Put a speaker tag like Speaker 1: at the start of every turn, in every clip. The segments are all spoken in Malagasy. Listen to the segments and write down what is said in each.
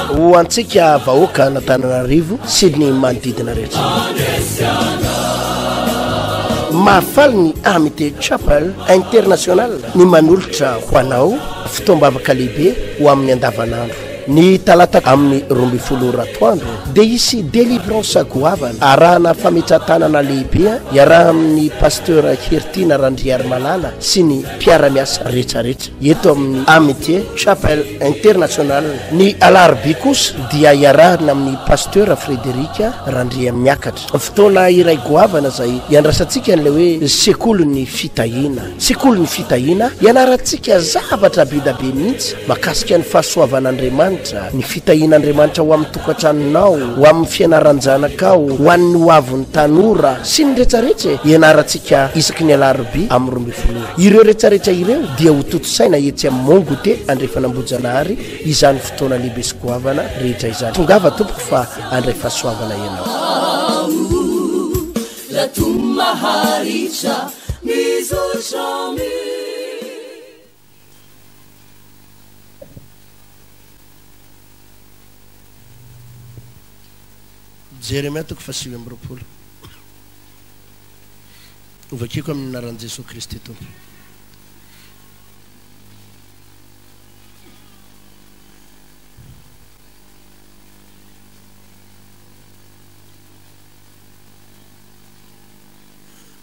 Speaker 1: ho antsika vahoaka n'Antananarivo sy ny manodidina rehetra. Mahafaly ny Amity Chapel International ny manolotra ho anao fitoam-bavaka lehibe ho amin'ny andavanandro. Ny talata amin'ny 12 ratoandro dia isy délivrance goavana arahana fametratanana lehibe iaraha amin'ny pasteur Hertina Randriarymalala sy ny mpiara-miasa rehetrarehetra eto amin'ny Amity Chapel International. Ny alarobia kosa dia iarahana amin'ny pasteur Frederika Randriamiakatra. Fotoana iray goavana zay iandrasantsika n'ilay hoe sekolony fitahina. Sekolony fitahina ianarantsika zavatra bidabe mihitsy makasika ny fahasoavan'Andriamanitra, ny fitahian'Andriamanitra ho amin'ny tokantranonao, ho amin'ny fianaran-janakao, ho an'ny hoavon'ny tanora sy ny rehetrarehetra ianarantsika isaky ny alarobia amin'ny 12. Ireo rehetrarehetra ireo dia ho toto-saina etsy amin'ny Mongote andrefanambojanahary izany fotoana lehibe sy goavana rehetra izany. Tongava tompoko fa andray fahasoavana ianao. Jeremia 7:20 ovakiko amin'ny anaran'i Jesosy Kristy tompo.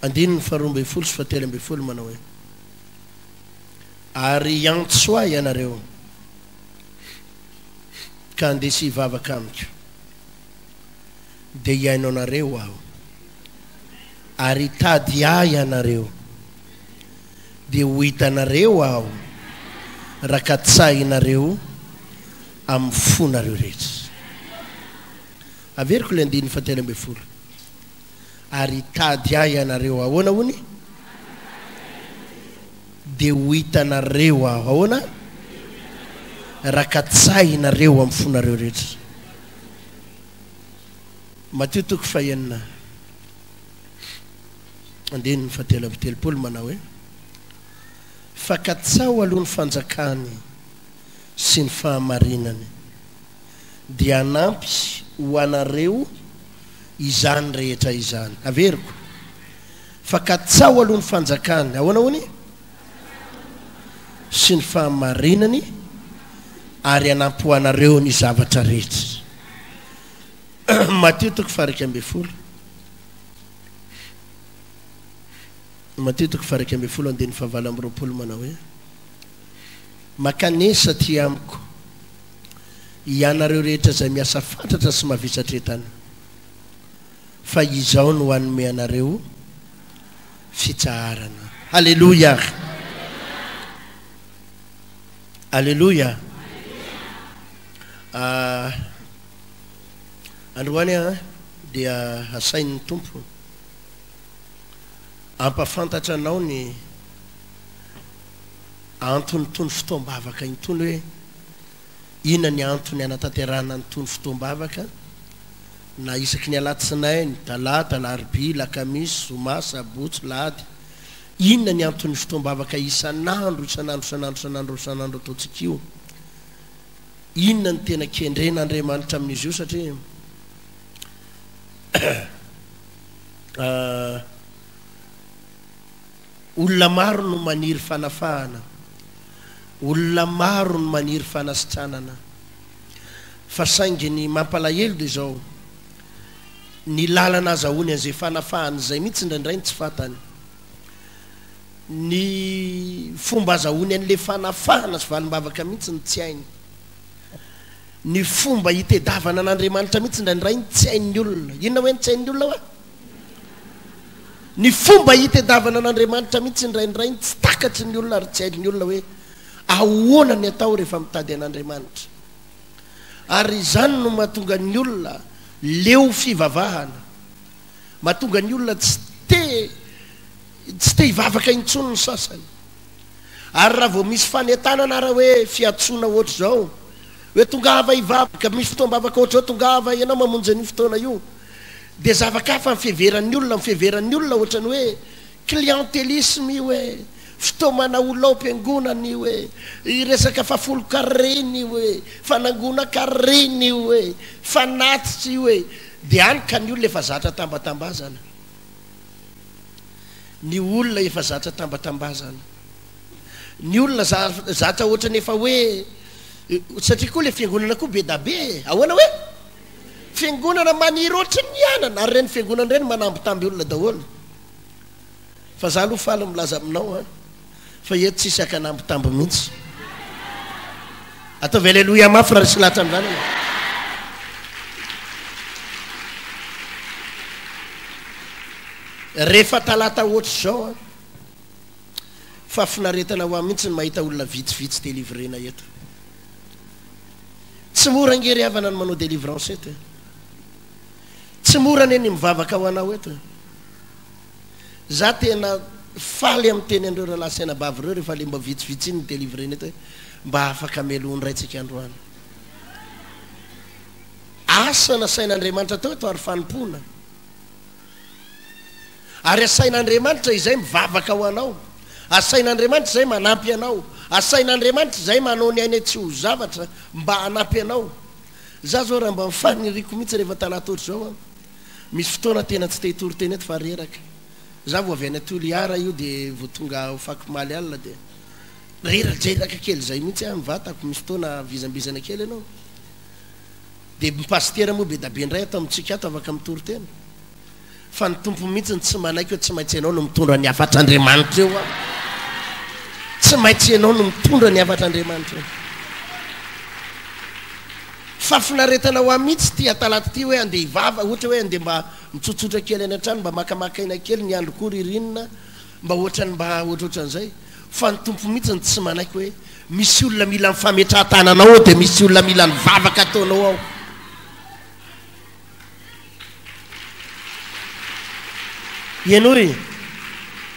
Speaker 1: Andininy 12 sy 13 manao hoe ary antsoa ianareo ka andesy hivavaka amiko dia iainao nareo aho, ary tady ahy ianareo dia ho hitanareo aho raha katsahinareo amin'ny fonareo rehetra. Averiko le 13 ary tady ahy ianareo ahoana hony dia ho hitanareo aho ahoana raha katsahinareo amin'ny fonareo rehetra. Matthieu 5:9 andininy 7:30 manao hoe fakatsao aloha ny fanjakany sy ny fahamarinany dia anampy ho anareo izany rehetra izany. Averiko fakatsao aloha ny fanjakany ahoana hony sy ny fahamarinany ary anampy ho anareo ny zavatra rehetra. Matthieu 5:12 Matthieu 5:12 andininy 7:20 manao hoe makanesa ty amiko ianareo rehetra zay miasa fantatra sy mavitsatra entana fa izao no hanome anareo fitsaharana. Alleluia, alleluia. Androany dia asain'ny tompo ampafantatra anao ny antony tony fotoam-bavaka intony hoe inona ny antony anatanterahana ny tony fotoam-bavaka na isaky ny alatsinainy, talata, larobia, lakamisy, zoma, sabotsy, lahady. Inona ny antony fotoam-bavaka isanandro ataontsika io. Inona ny tena kendren'Andriamanitra amin'izy io satria olona maro no maniry fanafahana, olona maro no maniry fanasitranana, fa saingy ny mampalahelo dia zao ny lalana azahoany an'izay fanafahana izay mihitsy indraindray tsy fantany, ny fomba azahoany an'ilay fanafahana sy valim-bavaka mihitsy ny tsy hainy, ny fomba hitedavana an'Andriamanitra mihitsy indraindray tsy hain'ny olona. Inona hoe tsy hain'ny olona hoe ny fomba hitedavana an'Andriamanitra mihitsy indraindray tsy takatry ny olona ary tsy hain'ny olona hoe ahoana ny atao rehefa mitady an'Andriamanitra. Ary izany no mahatonga ny olona leo fivavahana, mahatonga ny olona tsy te hivavaka intsony ny sasany. Ary raha vao misy fanentanana raha hoe fiatsoana ohatry zao hoe tongava hivavaka, misy fotoam-bavaka ohatry zao tongava ianao mamonjy ny fotoana io, dia zavakafa ny fiheveran'ny olona, ohatra ny hoe clientélisme io hoe fitomana olona ao am-piangonana io hoe iresaka fafolo kareny io hoe fanangona kareny io hoe fanatitsy io hoe dia any ka ny olona efa zatra tambatambazana ny olona efa zatra tambatambazana ny olona zatra ohatrany efa hoe satria koa le fiangonana koa be da be ahoana hoe fiangonana maniry ohatry ny anana ary reny fiangonana reny manambitamby olona daholo fa za aloha faly milaza aminao fa eto tsisy akanambitamby mihitsy ataovy alleloia mafy raha resy lahatra amin'izany rehefa talata ohatry zao fa finaretana ho am mihitsy ny mahita olona vitsivitsy délivrena eto tsy mora ngery havana ny manao délivrance eto tsy mora neny mivavaka ho anao eto za tena faly amin'ny teny andreo raha lasaina bavy reo rehefa le mba vitsivitsy iny ny délivrena eto mba afaka melony raitsika androany asana sain'andriamanitra tao eto ary fanompona ary asain'andriamanitra izay mivavaka ho anao asain'andriamanitra izay manampy anao asain'andriamanitra izay manao ny ainy tsy ho zavatra mba hanampy anao za zao raha mba mifaniriko mihitsy rehefa talata ohatry zao misy fotoana tena tsy tehitoro teny eto fa reraka za vo avy any Toliara io dia vo tonga ho fakimaly alina dia reraka kely zay mihitsy mivatako misy fotoana vizambizana kely ianao dia mipastera moa be da be ndray ato amintsika ato afaka mitoro tena fa ny tompo mihitsy ny tsy manaiky hoe tsy maintsy ianao no mitondra ny afatr'andriamanitra eo tsy maintsy ianao no mitondra ny afatr'andriamanitra eo fa finaretana ho amihitsy ty atalata ty hoe andeha hivava ohatra hoe andeha mba mitsotsotra kely any an-trano mba makamakaina kely ny andro koa ririnina mba ohatrany mba ohatrohatran'izay fa ny tompo mihitsy ny tsy manaiky hoe misy olona mila mifametraha-tananao ao dia misy olona mila nivavaka ataonao ao ianory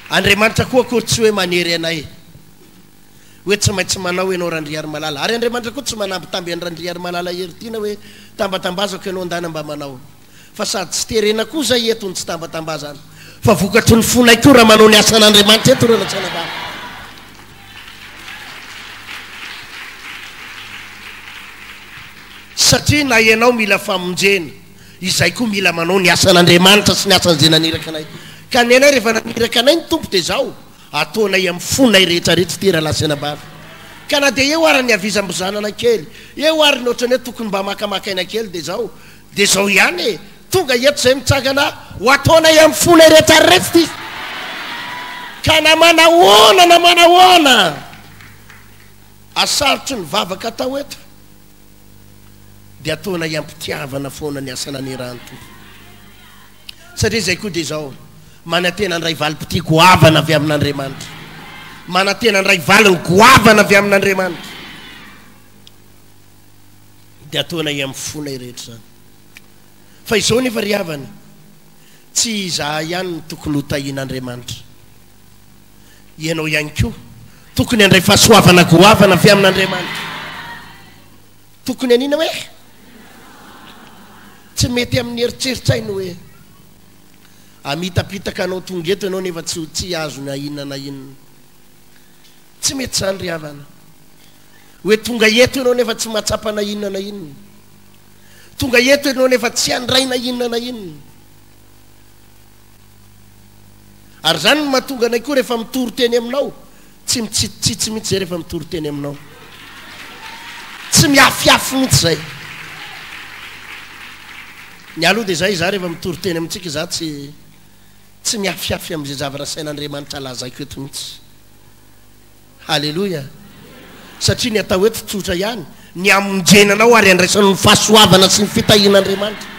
Speaker 1: andriamanitra koa akory tsy hoe manery anay hoe tsy maintsy manao ianao randriary malala ary andriamanitra koa tsy manambitamby any randriary malala herytiana hoe tambatambazako ianao andana mba manao fa sady tsy terena koa zay etony tsy tambatambazana fa vokatry ny fonay koa raha manao ny asan'andriamanitra eto reo latsanaba satria na ianao mila famonjena izay koa mila manao ny asan'andriamanitra sy ny asan'izay naniraka anay ka ny anay rehefa naniraka anay ny tompo dia zao ataonay amin'ny fonay rehetrarehetra ty raha lasanabavy ka na dia eo ary ny avizambozanana kely eo ary ny ohatrany hoe tokony mba makamakaina kely dia zao ihany e tonga eto zay mitsangana ho ataonay amin'ny fonay rehetrarehetra ty ka na manahoana asarotry ny vavaka atao eto dia ataonay ampitiavana foana ny asana ny ranto satria zay koa dia zao manatena ndray valim-piti goavana avy amin'andriamanitra manatena ndray valiny goavana avy amin'andriamanitra dia ataonay amin'ny fonay rehetra zany fa izao nefa ry havana tsy izaho ihany ny tokony ho tahian'andriamanitra ianao ihany koa tokony andray fahasoavana goavana avy amin'andriamanitra tokony anina hoe tsy mety amin'ny eritseritsainy hoe amitapitaka anao tonga eto ianao nefa tsy azo na inona na inona tsy mety zany ry havana hoe tonga eto ianao nefa tsy mahatsapa na inona na inona tonga eto ianao nefa tsy andray na inona na inona ary zany no mahatonga anay koa rehefa mitoro teny aminao tsy mitsitsitsy mihitsy zay rehefa mitoro teny aminao tsy miafiafy mihitsy zay ny aloha dia zay za rehefa mitoro teny amintsika za tsy miafiafy amin'izay zavatra sain'andriamanitra lazaiko eto mihitsy halleloia satria ny atao eto tsotra ihany ny amonjenanao ary andraisanao ny fahasoavana sy ny fitahian'andriamanitra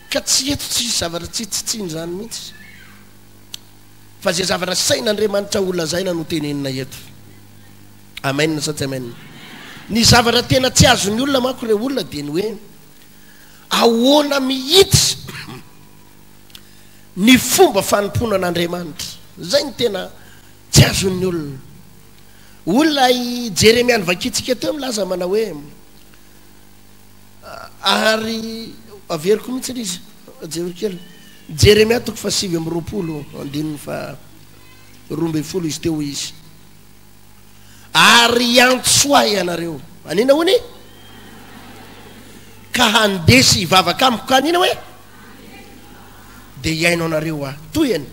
Speaker 1: ka tsy eto tsisy zavatra tsitsitsiny zany mihitsy fa zay zavatra sain'andriamanitra olona zay na no tenenina eto amen satsy amen ny zavatra tena tsy azony olona manko le olona dia ny hoe ahoana mihitsy ny fomba fanompona an'andriamanitra zay ny tena tsy azon'ny olona i Jeremia nivakitsika teo milaza mana hoe ary averiko mihitsy izy jery kely Jeremia toko fa 7:20 andininy fa 12 izy teo izy ary antsoa ianareo anina hony ka handesy ivavaka amiko ka anina hoe de iainao anareo toyany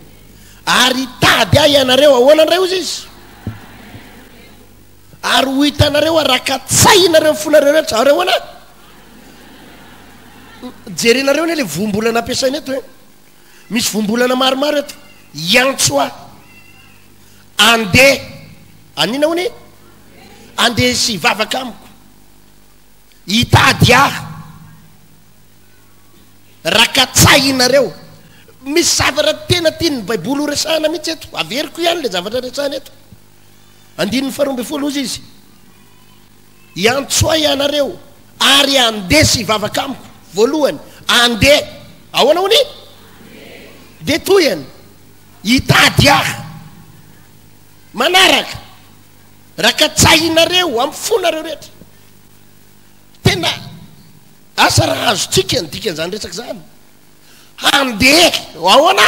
Speaker 1: ary tady ahy ianareo ahoananareo izy ary ho hitanareo rakatsayinareo fonareo rehetra areo ana jerenareo ny le vombolana ampiasaina eto hoe misy vombolana maromaro eto iantsoa andeha anina hony andeha sy ivavaka amiko hitady ahy rakatsayinareo misy zavatra tena tiany baiboly resahana mihitsy eto averiko ihany le zavatra resahana eto 12 izy iantsoa ianareo ary andeha sy ivavaka amiko voalohany andeha ahoana hony de toyany hitady ahy manaraka rakatsayinareo amin'ny fonareo rehetra tena asa raha azotsika dikan'izany resaka zany andeha ahoana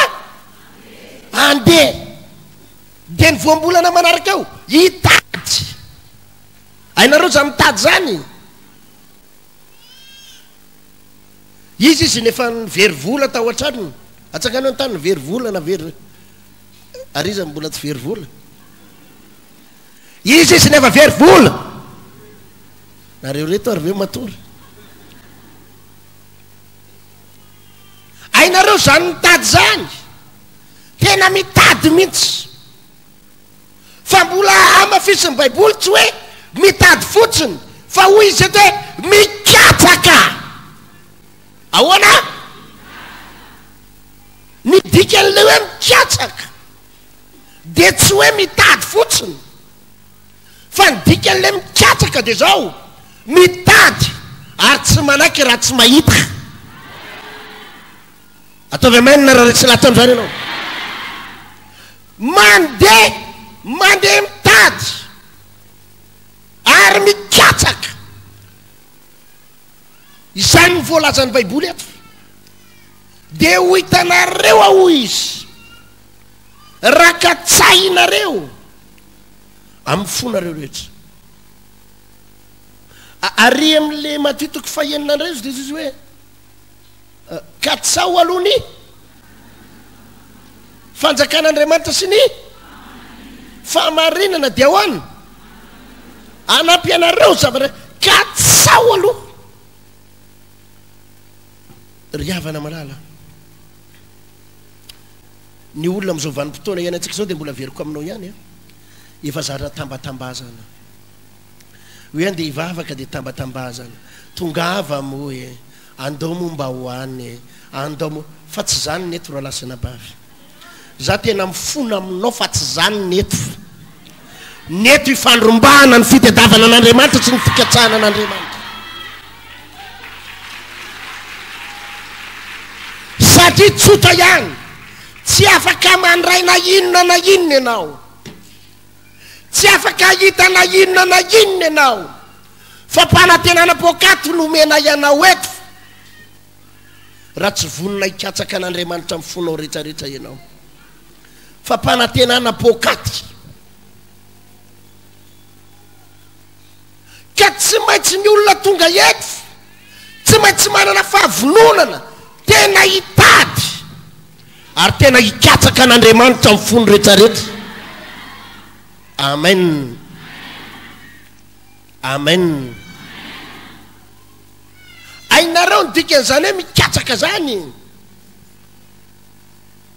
Speaker 1: andeha de ny voambolana manaraka eo hitady ainareo zany mitady zany izy nefa very vola tao an-tranony atsakany ny tany very vola na very ariza mbola tsy very vola izy nefa very vola nareo reto ary ve matory ainareo zany mitady zany tena mitady mihitsy fa mbola amafisiny baiboly tsy hoe mitady fotsiny fa hoy izy eto hoe mikatsaka ahoana ny dikan'le hoe mikatsaka de tsy hoe mitady fotsiny fa ny dikan'le mikatsaka de zao mitady ary tsy manaky raha tsy mahita ataovy amainina raha tsy latao zany ianao mandeha mitady ary mikatsaka izany voalazany baiboly eto de ho hitanareo ao izy rakatsayinareo amin'ny fonareo rehetra ary amin'le matitoko faheninandreo izy de izy hoe katsao alohany fanjakan'andriamanitra sy ny famarinana de ahoany anampianareo zavatra katsao aloha ryavana malala ny olona am'izao vanim-potoana ianatsika zao de mbola veriko aminao ihany efa zara tambatambazana hoe andeha ivavaka de tambatambazana tongava moe andao mo mba hoany andao mo fa tsy zany neto raha lasana bavy za tena mifona aminao fa tsy zany neto ifandrombahana ny fitadiavana an'andriamanitra tsy ny fikatsahana an'andriamanitra satria tsota ihany tsy afaka mandray na inona ianao tsy afaka hita na inona ianao fa mpanatenana pokaty nomena ianao eto raha tsy vonina hikatsaka an'andriamanitra amin'ny fonao rehetrarehetra ianao fa mpanatenana pokaty ka tsy maintsy ny olona tonga eto tsy maintsy manana fahavononana tena hitady ary tena hikatsaka an'andriamanitra amin'ny fono rehetrarehetra amen amen ainareo ny dikan'izany hoe mikatsaka zany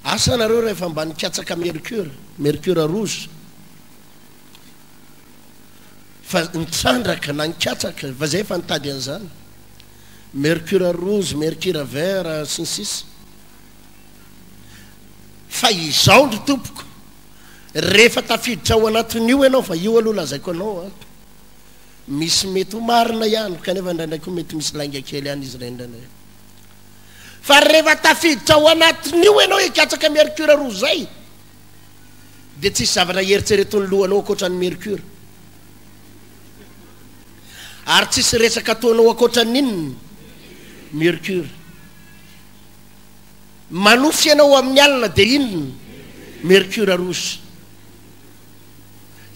Speaker 1: asa nareo rehefa mba nikatsaka mercure rouge fa nitrandraka na nikatsaka fa zay efa nitady an'izany mercure rouge mercure vert sy ny sisa fa izao ndry tompoko rehefa tafiditra ao anatin'io ianao fa io aloha lazaiko anao misy mety ho marina ihany kanefa ndraindraiky mety misy lainga kely ihany izy rendrandray fa rehefa tafiditra ao anatin'io ianao hikatsaka mercure rouge zay de tsisy zavatra heritseretony lohanao akoatran'ny mercure ary tsisy resaka ataonao akoatran'inony mercure manofy ianao amin'ny alina de inony mercure rouge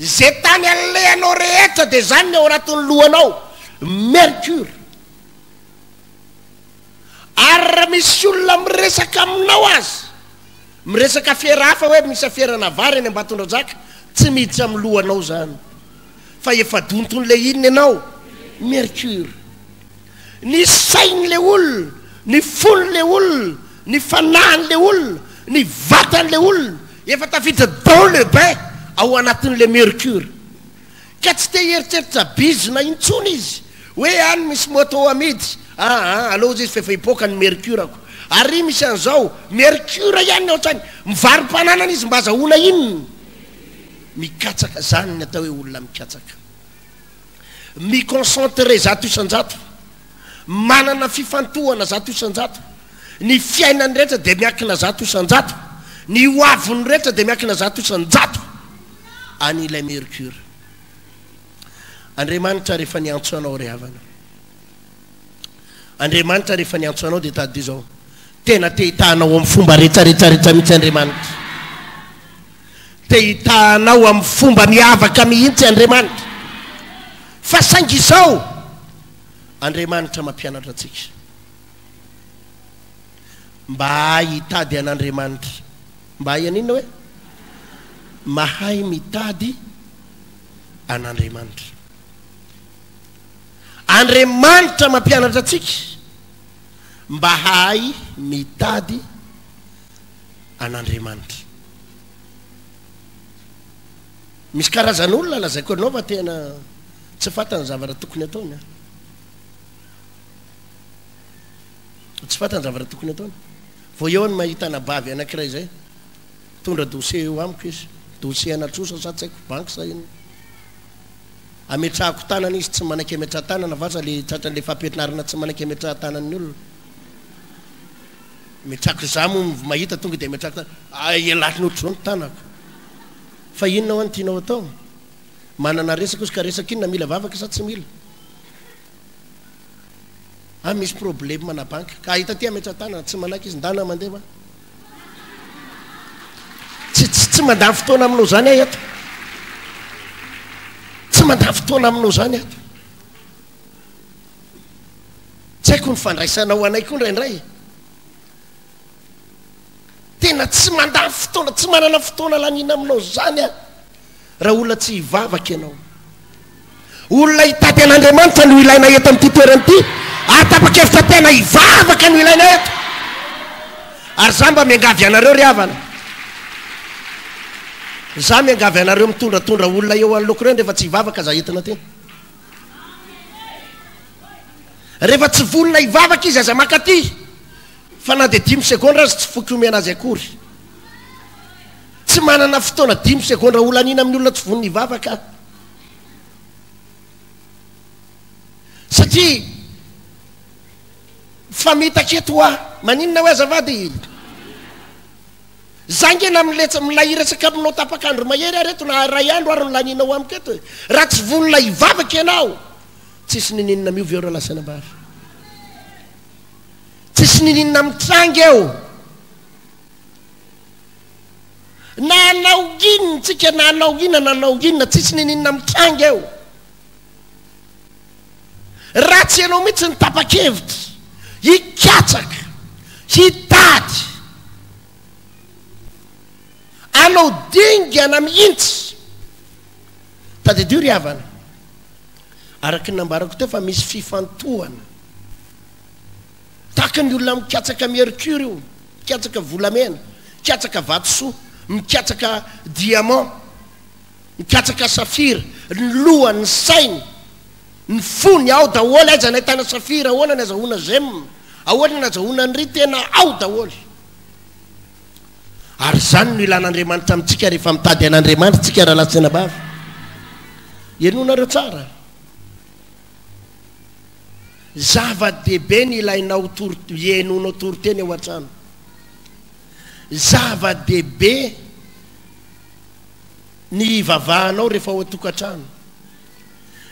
Speaker 1: zay tany alehanao rehetra dia zany ny ao anatin'ny lohanao mercure. Ary raha misy olona miresaka aminao azy, miresaka fiera hafa hoe misy aferana vary eny Ambatondrazaka, tsy miditsy amin'ny lohanao zany fa efa donton'le inona ianao mercure. Ny sain'le olona, ny fon'le olona, ny fanahin'le olona, ny vatan'le olona efa tafiditra dans le bain ao anatin'le mercure. Ka tsy te heritreritra bizina intsony izy hoe any misy moto amidy, aloha izy fefa hipoaka ny mercure ako, ary misy an'izao mercure ihany ohatrany mivarim-pananana izy mba azahoana inona mikatsaka. Zany ny atao hoe olona mikatsaka, miconcentre zato isan-jato, manana fifantohana zato isan-jato, ny fiainany rehetra dia miakina zato isan-jato, ny hoaviny rehetra dia miakina zato isan-jato an'ilay mercure. Andriamanitra rehefa niantso anao ry havana, Andriamanitra rehefa niantso anao dia tady izao tena te hitahanao amin'ny fomba rehetrarehetrarehetra mihitsy Andriamanitra, te hitahanao amin'ny fomba miavaka mihitsy Andriamanitra. Fa saingy izao Andriamanitra mampianatra antsika mba hitady an'Andriamanitra, mba anina hoe mahay mitady an'Andriamanitra. Andriamanitra mampianatra antsika mba hay mitady an'Andriamanitra. Misy karazan'olona lazaiko anao fa tena tsy fatany zavatra tokony ataony, tsy fatany zavatra tokony ataony. Vao eo ny mahita anabavy anankiray zay tondra dossier eo amiko izy, dossier anatrosa sa tsy haiko banky sa ino, ametrahako tanana izy tsy manaiky ametraha tanana vasa le tratran'le fampianarana tsy manaiky ametraha tanan'ny olona. Metrako za moa mahita tonga dia metrako elatin'ny ohatr'izao ny tanako. Fa inona ho any tianao atao? Manana resaka ozy ka resaka inona mila vavaka sa tsy mila? Misy problème mana banky ka hita ty ametraha tanana tsy manaiky izy ndana mandeha va? Tsy mandany fotoana aminao zany ahy eto, tsy mandany fotoana aminao zany ato. Tsy haiko ny fandraisanao anay koa indraindray, tena tsy mandany fotoana, tsy manana fotoana lanina aminao zany a. Raha olona tsy hivavaka ianao, olona hitady an'Andriamanitra no ilaina eto amin'ity toerana ity, atapa-kevitra tena hivavaka no ilaina eto. Ary za mba miangavy anareo ry havana, za miangavy anareo mitondratondra olona eo an'loko reny rehefa tsy hivavaka za entina tena. Rehefa tsy volona hivavaka izy aza makaty fa na dia 5 sekondra azy tsy foky omena azy akory, tsy manana fotoana 5 sekondra olanina amin'ny olona tsy volony hivavaka. Satria fa mitaketo hoa maninona hoe azavady zangena milay resaka aminao tapakandro mahery areto na ray andro ary nolaninao amiketo, raha tsy volona hivavaka ianao tsisy nininina miovy eo raha lasana mbary, tsisy nininina mitrangy eo. Nanao inona tsika, nanao inona tsisy nininina mitrangy eo. Raha tsy ianao mihitsy ny tapa-kevitra hikatsaka, hitady, anao dingana mihitsy tadidio ry havana. Araky nambarako teo fa misy fifantohana tahaka ny olona mikatsaka mercure io, mikatsaka volamena, mikatsaka vatosoa, mikatsaka diamant, mikatsaka safira, ny lohany, ny sainy, ny fony ao daholy. Aiza nahitana safira ahoana ny azahoana gemme, ahoana ny azahoana ny ry tena ao daholy. Ary zany no ilan'Andriamanitra amintsika rehefa mitady an'Andriamanitra tsika raha latsena bavy. Ianonareo tsara, zava-dehibe ny ilainao ienonao toriteny ao an-trano, zava-dehibe ny vavahanao rehefa ao an-tokantrano,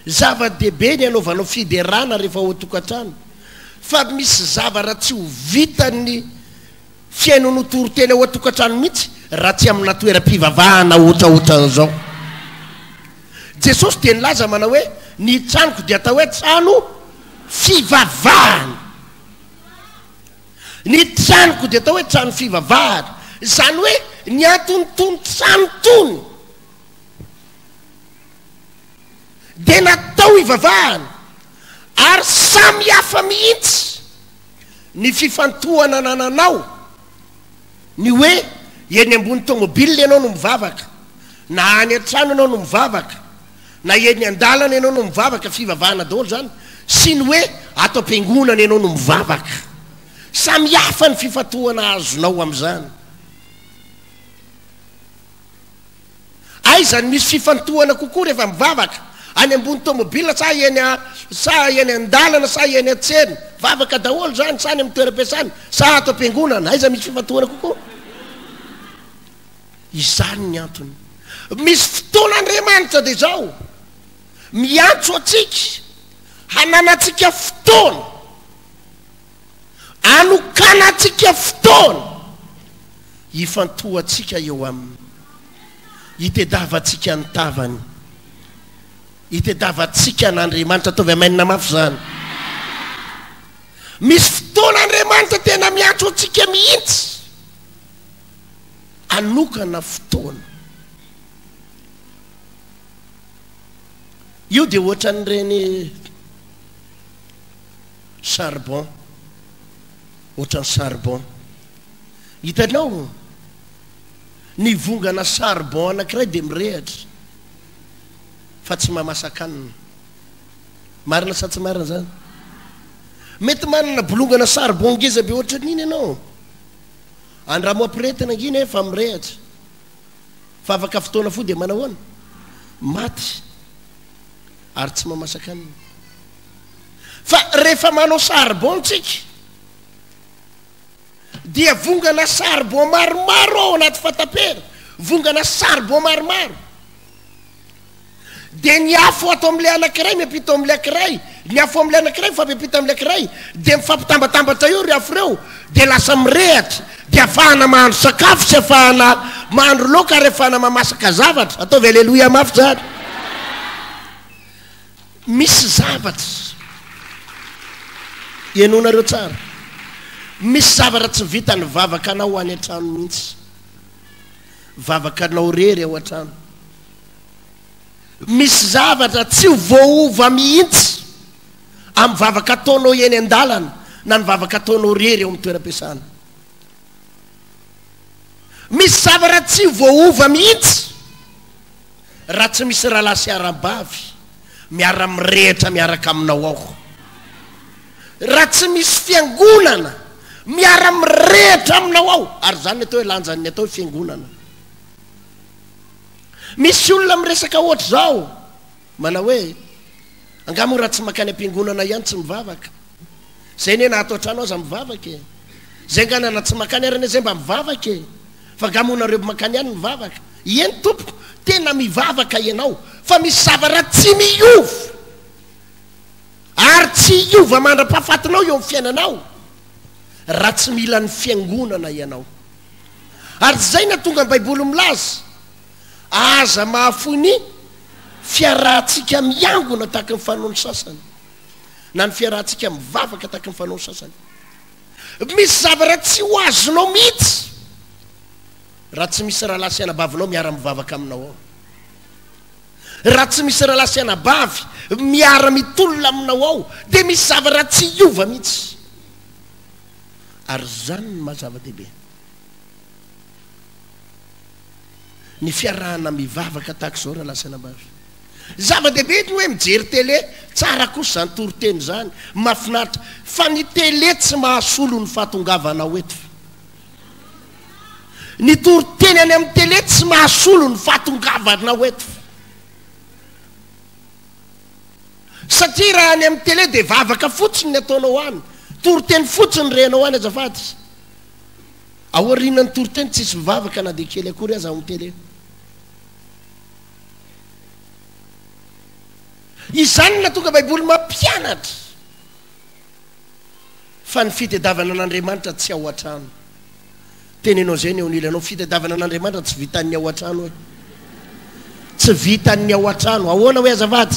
Speaker 1: zava-dehibe ny anaovanao fiderana rehefa ao an-tokantrano. Fa misy zavatra tsy ho vitany fiainonao toriteny ao an-tokantrano mihitsy raha tsy amina toeram-pivavahana ohatraohatran'izao. jesosy dia nilaza manao hoe ny tranoko dia atao hoe trano fivavahana, ny tranoko dia atao hoe trano fivavahana, zany hoe ny antonotony trano tony dia natao hivavahana, ary samy hafa mihitsy ny fifantohana nananao, ny hoe eny ambony tômôbila ianao no mivavaka, na any an-trano ianao no mivavaka, na eny an-dalana ianao no mivavaka, fivavahana daholo zany, sy ny hoe ato am-piangonana ianao no mivavaka, samy hafa ny fifantohana azonao amin'izany. Aizany misy fifantohana kokoa rehefa mivavaka any ambony tômôbila, sa eny an-dalana, sa eny an-tsena, vavaka daholo zany, sa any amin'ny toeram-piasana, sa ato am-piangonana, aiza misy fifantohana kokoa. Izany ny antony. Misy fotoan'Andriamanitra dia zao miantso atsika hananatsika fotoana, anokana atsika fotoana hifantohatsika eo aminy, hitedavatsika ny tavany, hitedavatsika n'Andriamanitra. ataovy amainina mafy zany. Misy fotoan'Andriamanitra tena miantso atsika mihitsy anokana fotoana. Io dia ohatran'ireny charbon, ohatran'ny charbon. Hitanao ny vongana charbon anankiray dia mirehatra fa tsy mahamasakanina. Marina sa tsy marina zany? Mety manana bolongana charbon ngeza be ohatran'iny ianao, andramo ampiretina anginy fa mirehatra, fa afaka fotoana fo dia manahoana? Maty, ary tsy mahamasakanina. Fa rehefa manao charbon tsika dia vongana charbon maromaro ao anaty fatapera, vongana charbon maromaro, dia ny afo ato amin'ilay anankiray miampita amin'ilay anankiray, ny afo amin'ilay anankiray mifampita amin'ilay anankiray, dia mifampitambatambatra eo ry afo reo, dia lasa mirehatra, dia ahafahana mahandro sakafo sy ahafahana mahandro laoka, ary ahafahana mamasaka zavatra. Ataovy aleloia mafy zany. Misy zavatra ianonareo tsara, misy zavatra tsy vita ny vavaka anao any an-trano mihitsy, vavaka anao rery ao an-trano. Misy zavatra tsy voova mihitsy amin'ny vavaka ataonao eny an-dalana na ny vavaka ataonao rery eo amin'ny toeram-piasana. Misy zavatra tsy voova mihitsy raha tsy misy rahalahy sy arabavy miara mirehitra miaraka aminao ao, raha tsy misy fiangonana miara mirehitra aminao ao, ary zany atao hoe lanjany atao hoe fiangonana. Misy olona miresaka ohatra zao manao hoe angamo raha tsy makany am-piangonana ihany tsy mivavaka, zay ne na ato an-trano aza mivavaka e, zay nganana tsy makany arany zay mba mivavaka e, fa ngamonareo makany ihany mivavaka. Eny tompoko, tena mivavaka ianao, fa misy zavatra tsy miova ary tsy iova mandra-pahafatinao eo amin'ny fiainanao raha tsy mila ny fiangonana ianao. Ary zay na tonga ny baiboly milaza aza mahafoy ny fiarahantsika miangona tahaka ny fanaony sasany, na ny fiarahantsika mivavaka tahaka ny fanaony sasany. Misy zavatra tsy ho azonao mihitsy raha tsy misy rahalahy sy anabavinao miara-mivavaka aminao ao, raha tsy misy rahalahy sy anabavy miara-mitolona aminao ao, dia misy zavatra tsy iova mihitsy. Ary zany ny mahazava-dehibe, ny fiarahana mivavaka tahaka izao rahalahy sy anabavy. Zava-dehibe ny hoe mijery tele tsara kosa zany toriteny zany, mahafinaritra, fa ny tele tsy mahasolo ny fahatongavanao eto. Ny toriteny any amin'ny tele tsy mahasolo ny fahatongavanao eto, satria raha any amin'ny tele dia vavaka fotsiny ny ataonao any, toriteny fotsiny renao any azafady. Aorianany toriteny tsisy mivavaka na dia kely akory aza amin'ny tele. Izany na tonga baiboly mampianatra fa ny fitediavana an'Andriamanitra tsy ao an-trano. Tenenao zay ny eo anilanao, fitediavana an'Andriamanitra tsy vitan'ny ao an-trano hoe tsy vitan'ny ao an-trano ahoana hoe azavady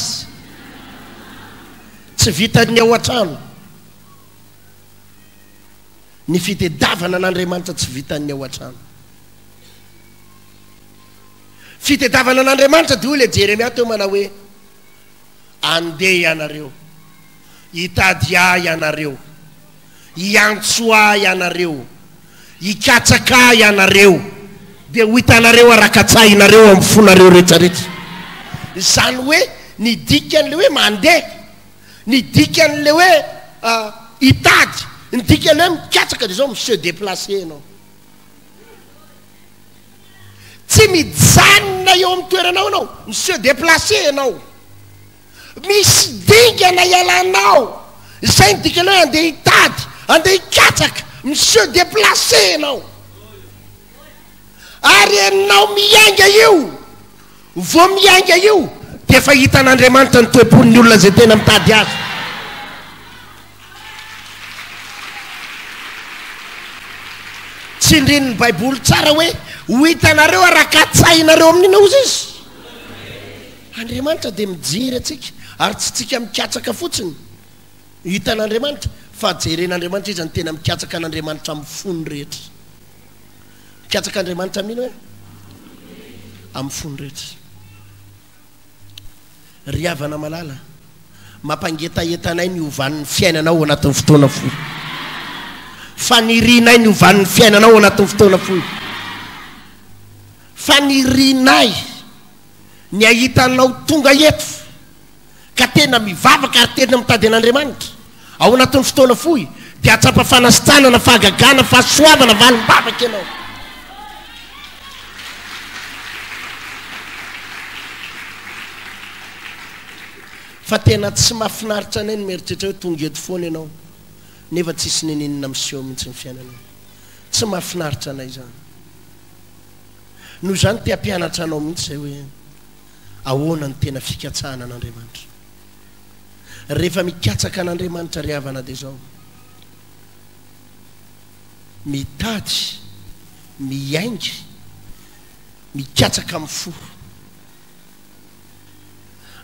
Speaker 1: tsy vitan'ny ao an-trano ny fitediavana an'Andriamanitra tsy vitan'ny ao an-trano fitediavana an'Andriamanitra dia le Jeremia teo mana hoe andeha ianareo hitady ahy ianareo hiantso ahy ianareo hikatsaka ahy ianareo dia ho hitanareo arakatsahinareo amin'ny fonareo rehetrarehetra izany hoe ny dikan'le hoe mandeha ny dikan'le hoe hitady ny dikan'le hoe mikatsaka dia zao monsieur déplacé anao tsy mijanona eo amin'ny toeranao anao monsieur déplacé anao misy dingana ialanao izay ny dikan'le hoe andeha hitady andeha hikatsaka monsieur déplacé anao ary anao miainga io vo miainga io dia efa hitan'Andriamanitra ny toepon'ny olona zay tena mitady azy tsy indrin'ny baiboly tsara hoe ho hitanareo arakatsahinareo amin'ina ozy izy Andriamanitra dia mijery atsika ary tsy tsika mikatsaka fotsiny hitan'Andriamanitra fa jeren'Andriamanitra izy ny tena mikatsaka an'Andriamanitra amin'ny fony rehetra mikatsaka Andriamanitra amin'ino hoe amin'ny fony rehetra ry havana malala mampangetaetanay ny ovan'ny fiainanao anatin'ny fotoana foy fa nirinay ny ovan'ny fiainanao anatin'ny fotoana foy fa nirinay ny ahitanao tonga eto ka tena mivavaka ary tena mitady an'Andriamanitra ao anatin'ny fotoana foy dia atsapa fanasitranana fahagagana fahasoavana valim-bavaka ianao fa tena tsy mahafinaritra anay ny mieritreritra hoe tonga eto foana ianao nefa tsisy neninina miseho mihitsy ny fiainanao tsy mahafinaritra anay zany noho zany te hampianatra anao mihitsy zay hoe ahoana ny tena fikatsahana an'Andriamanitra rehefa mikatsaka an'Andriamanitra ry havana dia zao mitady miaingy mikatsaka amin'ny fo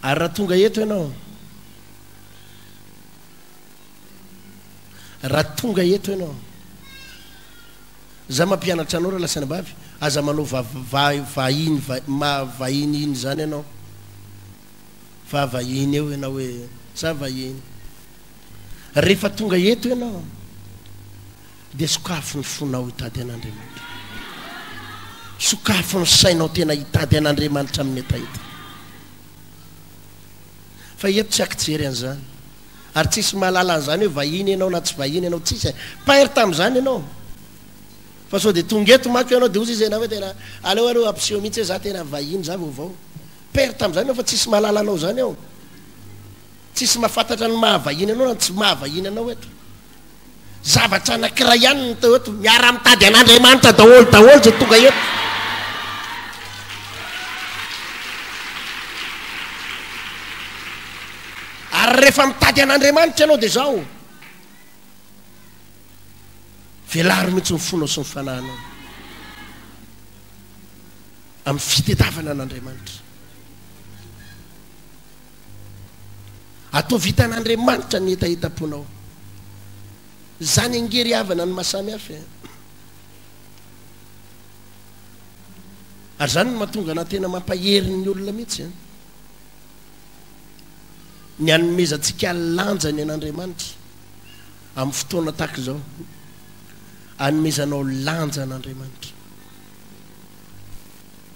Speaker 1: ary raha tonga eto ianao raha tonga eto ianao za mampianatra anao raha lasana bavy aza manao vahiny vahiny iny zany ianao vahiny eo ianao hoe za vahiny rehefa tonga eto ianao dia sokafo ny fonao hitady an'Andriamanitra sokafo ny sainao tena hitady an'Andriamanitra amin'ny etaita fa eto tsy akijery an'izany ary tsisy mahalala an'izany hoe vahiny ianao na tsy vahiny ianao tsisy pahery tamin'izany ianao fa sao dia tonga eto mako ianao dia ozy izy ianao hoe tena aleo areo ampiseho mihitsy hoe za tena vahiny za vaovao pahery tamin'izany ao fa tsisy mahalala anao zany ao tsisy mahafantatra ny mahavahiny anao na tsy mahavahiny anao eto zavatra anankiray ihany ny tao eto miara mitady an'Andriamanitra daholo zay tonga eto ary rehefa mitady an'Andriamanitra ianao dia zao velaro mihitsy ny fonao sy ny fanahinao amin'ny fitediavana an'Andriamanitra atao vitan'Andriamanitra ny hetahitaponao zany angery havana ny mahasamy hafa ary zany no mahatonga na tena mampahery ny olona mihitsy ny anomezantsika lanjany an'Andriamanitra amin'ny fotoana tahaka izao anomezanao lanja an'Andriamanitra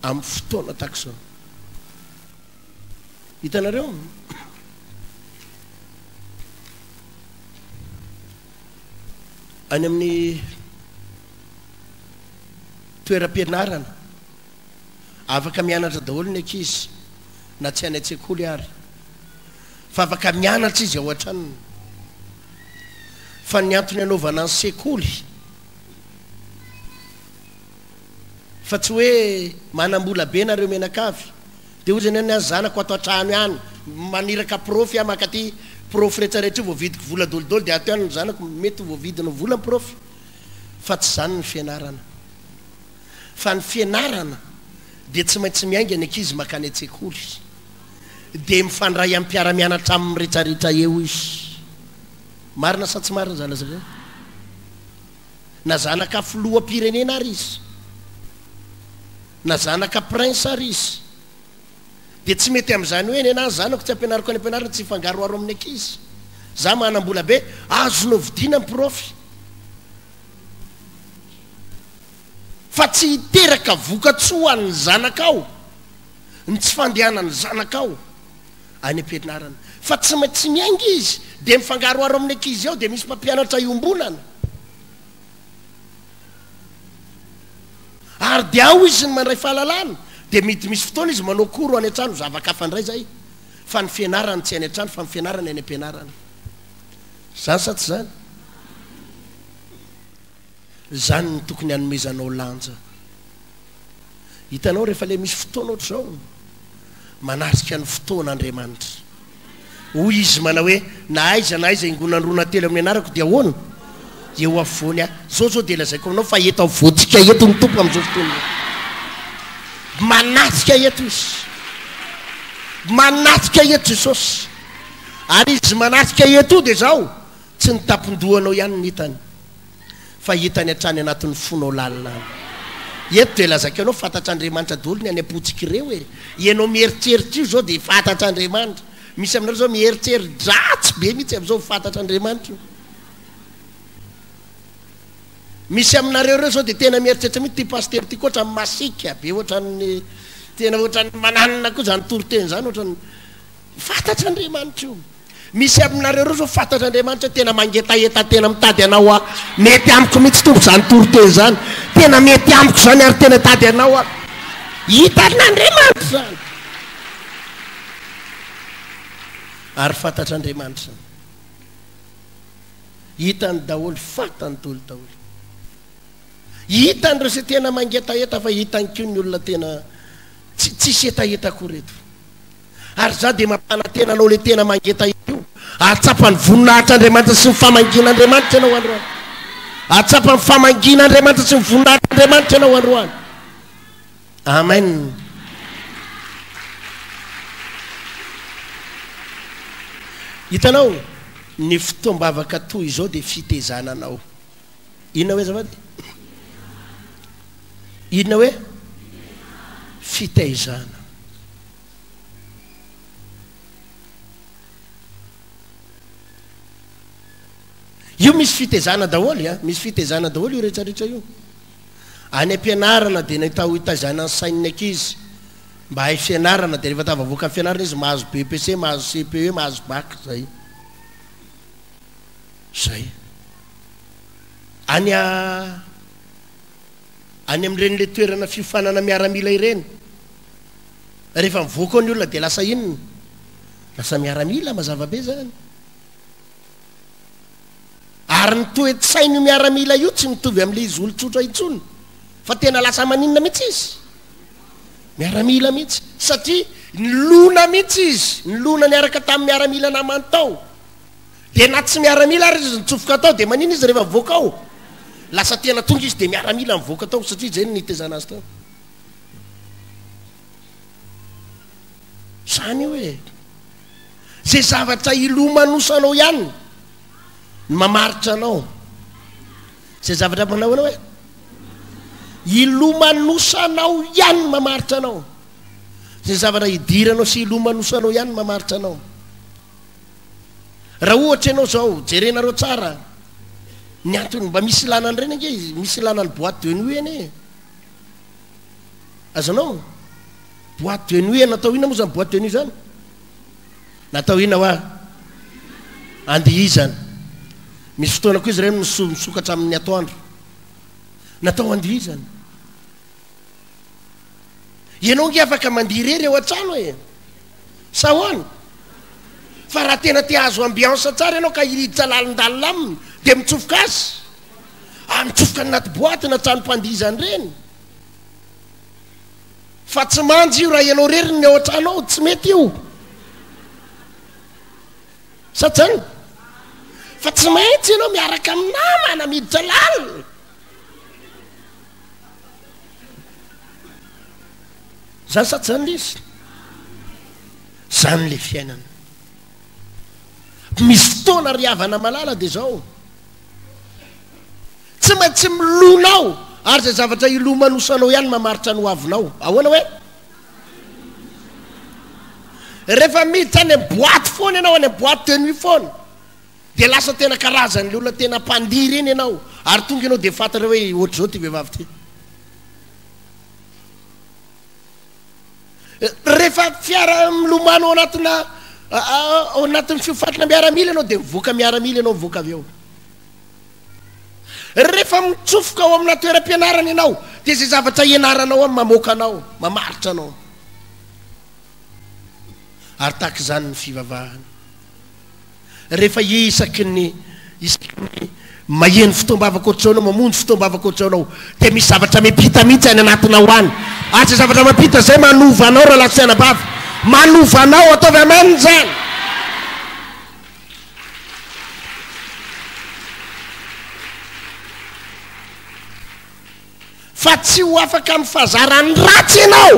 Speaker 1: amin'ny fotoana tahaka izao hitanareo any amin'ny toeram-pianarana afaka mianatra daholo ny ankizy na tsy any an-tsekoly ary fa afaka mianatra izy ao an-tranony fa ny antony anaovana ny sekoly fa tsy hoe manambola be nareo menakavy dia ozy any any zanako ato an-trano ihany maniraka profy a makaty profy rehetrarehetra io voavidiko vola dolidolo dia atao any ny zanako mety voavidiny vola ny profy fa tsy zany ny fianarana fa ny fianarana dia tsy maintsy miainga ny ankizy makany an-tsekoly dia mifandray amin'ny mpiara-mianatra amin'ny rehetrarehetra eo izy marina sa tsy marina zany lazavao na zanaka filoham-pirenena ary izy na zanaka prince ary izy dia tsy mety amin'izany hoe eny ana zanako tsy ampianariko any ampianarana tsy fangaroaro amin'ny ankizy za manam-bola be azonao vidina ny profy fa tsy hiteraka vokatsoa ny zanakao ny tsy fandehanany zanakao any ampianarana fa tsy maintsy miainga izy dia mifangaroaro amin'ny ankizy ao dia misy mpampianatra iombonana ary dia ao izy ny mandray fahalalana dia mety misy fotoana izy manao koro any an-trano zavaka fandray zay fa ny fianarany tsy any an-trano fa ny fianarany any ampianarana zany sa tsy zany zany ny tokony hanomezanao lanja hitanao rehefa le misy fotoana oatra zao manarika ny fotoan'Andriamanitra hoy izy mana hoe na aiza ingonandrona telo amin'ny anarako dia ahoana eo afovoany zao dia lazaiko aminao fa eto voatsika eto ny tompo amin'izao fotoana manatika eto izy manatika eto Jesosy ary izy manatika eto dia zao tsy ny tapon-dohanao ihany ny hitany fa hitany hatrany anatin'ny fonao lalina eto dia lazaiko ianao fantatr'Andriamanitra daholo ny any am-potsika ireo e ianao mieritreritra io zao dia fantatr'Andriamanitra misy aminareo zao mieritreritra dratsy be mihitsy amin'izao fantatr'Andriamanitra misy aminareo reo zao dia tena mieritreritra mihitsy ty paster ty koatra amin'ny masika be ohatran'ny tena ohatran'ny mananina koa zany toroteny zany ohatran'ny fantatr'Andriamanitra io misy aminareo reo zao fantatr'Andriamanitra tena mangetaeta tena mitady anao a mety amiko mihitsy tompo zany toroteny zany tena mety amiko zany ary tena tady anao a hitan'Andriamanitra zany ary fantatr'Andriamanitra hitany daholo fantany tolo daholo hitany reo se tena mangetaeta fa hitany keo ny olona tena tsisy etaeta koreto ary za dia mampana tena anao le tena mangetaeta io atsapany voninahitr'Andriamanitra sy ny famangin'Andriamanitra ianao androany atsapany famangin'Andriamanitra sy ny voninahitr'Andriamanitra ianao androany amen hitanao ny fotoam-bavaka toy izao dia fitezananao inona hoe zavady inona hoe fitaizana io misy fitaizana daholo misy fitaizana daholo io rehetrarehetra io any am-pianarana dia natao hitaizana ny sain'ny ankizy mba hay fianarana dia rehefa tavavoaka ny fianarana izy mahazo BPC mahazo CPE mahazo bac zay any amin'ireny le toerana fiofanana miaramila ireny rehefa mivoaka ao ny olona dia lasa inona lasa miaramila mazava be zany ary ny toe-tsainy miaramila io tsy mitovy amin'le izy olo-tsotra intsony fa tena lasa maninona mihitsy izy miaramila mihitsy satria ny lona mihitsy izy ny lona niaraka tamin'ny miaramila namany tao dia na tsy miaramila ary izy nitsofoka tao dia manina izy rehefa mivoaka ao lasa tena tonga izy dia miaramila mivoaka tao satria zay nitezana azy tao zany io hoe zay zavatra ilomanosanao ihany mamaritra anao zay zavatra manao anao hoe ilomanosanao ihany mamaritra anao zay zavatra hidiranao sy ilomanosanao ihany mamaritra anao raha ohatra ianao zao jerenareo tsara ny antony mba misy lanany reny ange izy misy lanany boîte de nuit eny azanao boîte de nuit natao ina moa zany boîte de nuit zany natao ina hoa andihizana misy fotoana koa izy reny misokatra amin'ny atoandro natao andihizana ianao nge afaka mandihy rery eo an-trano e sa hoana fa raha tena te azo ambiance tsara ianao ka hiriditra lalindalina aminy dia mitsofoka azy mitsofoka anaty boîte na trano mpandihizany reny fa tsy manjy io raha ianao rery ny ao an-tranao tsy mety io satsany fa tsy maintsy ianao miaraka amin'ny namana miditra lalina zany sady zany l izy zany le fiainana misy fotoana ryhavana malala dia zao tsy maintsy milonao ary zay zavatra ilomanosanao ihany mamaritra no avinao ahoana hoe rehefa miditra any boaty foana ianao any boaty tenue foana dia lasa tena karazany le olona tena mpandiry eny ianao ary tonga ianao dia fantatra hoe ohatr' zao ty vehivavy ty rehefa fiara milomano ao anatina ao anatin'ny fiofatana miaramila ianao dia mivoaka miaramila ianao mivoaka avy eo rehefa mitsofoka ao amina toeram-pianarana ianao dia zay zavatra ianaranao amin'ny mamoaka anao mamaritra anao ary tahaka zany ny fivavahana rehefa isaky ny maheny fotoam-bavaka ohatrao anao mamonjy fotoam-bavaka ohatrao anao dia misy zavatra mipita mihitsy any anatinao any ary zay zavatra mapita zay manovanao raha latsainabavy manovanao ataovy amaniny zany fa tsy ho afaka amin'ny fahazarany ratsy ianao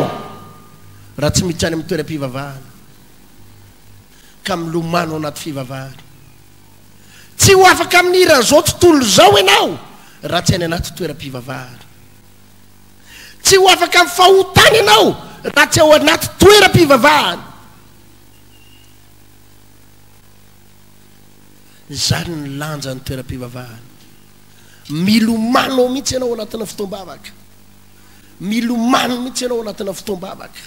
Speaker 1: raha tsy miditra any amin'ny toeram-pivavahana ka milomano anaty fivavahana tsy ho afaka amin'ny iran'izao tontolo zao ianao raha tsy any anaty toeram-pivavahana tsy ho afaka amin'ny fahotana ianao raha tsy ao anaty toeram-pivavahana zany ny lanja ny toeram-pivavahana milomano mihitsy ianao anatina fotoam-bavaka milomano mihitsy ianao anatina fotoam-bavaka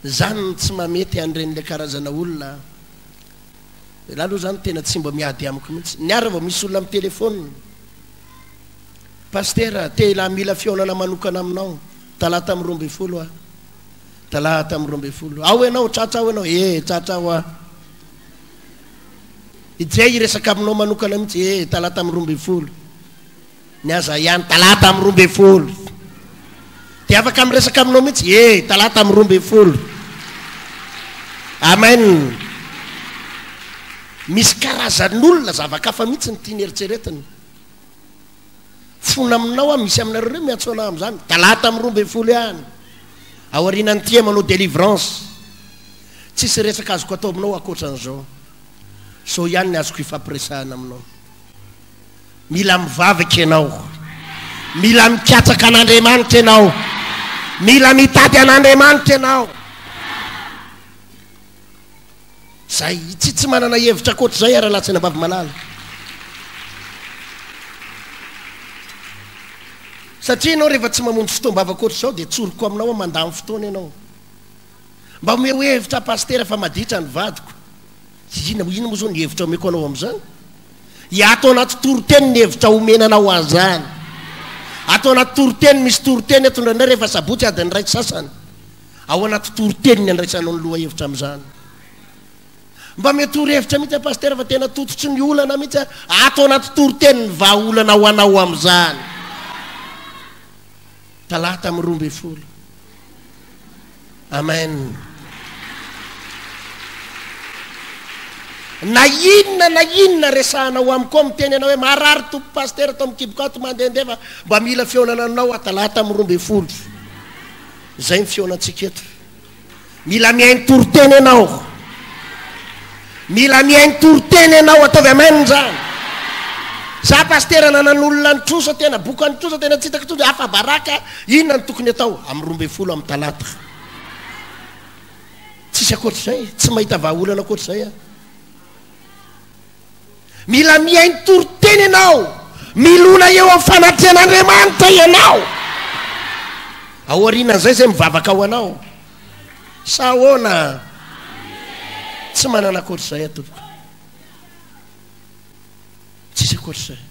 Speaker 1: zany tsy mamety an'ireny le karazana olona laha aloha zany tena tsy mba miady amiko mihitsy niara vao misy olona amin'ny telefôna pastera tela mila fionana manokana aminao talata amin'ny 12 a talata amin'ny 12 ao ianao tratra ao ianao tratra ao a ijay resaka aminao manokana mihitsy talata amin'ny 12 ny aza ihany talata amin'ny 12 dia afaka miresaka aminao mihitsy talata amin'ny 12 amen misy karazan'olona zavakafa mihitsy ny tiany eritseretiny fona aminao a misy aminareo reo miatsoana amin'izany talata amin'ny 12 ihany ao arinany tia manao délivrance tsisy resaka azoko atao aminao akoatran'izao so ihany ny azoko ifampiresahana aminao mila mivavaka ianao mila mikatsaka an'Andriamanitra ianao mila mitady an'Andriamanitra ianao zay tsy manana hevitra akoatr'izay ara latsina bavy malala satria ianao rehefa tsy mamonjy fotoam-bavaka ohatr'izao dia tsoroko aminao a mandamy fotoana ianao mba ome hoe hevitra pastera fa maditra ny vadiko ina moa zao ny hevitra omeko anao amin'izany atao anaty toroteny ny hevitra omenanao an'izany atao anaty toroteny misy toroteny eto ndraindray rehefa sabotsy adiny raiky sasany ao anaty toroteny ny andraisanao ny loha hevitra amin'izany mba metory hevitra mihitsy pastera fa tena tototry ny olana mihitsy atao anaty toroteny ny vahaolana ho anao amin'izany talata amin'ny 12 amen na inona resahanao amiko miteny anao hoe marary tompo pastera to mikibokato mandehandefa mba mila fionana anao atalata amin'ny 12 zay ny fionantsika eto mila mihainy toroteny ianao mila mihainy toroteny ianao ataovy amen zany za pastera nanan'olona nitrosa tena boka nitrosa tena tsy hitako tonga hafa baraka inona ny tokony atao amin'ny 12 amin'ny talata tsisy akoatr'izay tsy mahita vahaolana akoatr'izay a mila mihainy toroteny ianao milona eo amin'ny fanatrehan'Andriamanitra ianao ao arinan'izay zay mivavaka ao anao sa ahoana tsy manana akoatr'izay atompoko tsisy akoatr'izay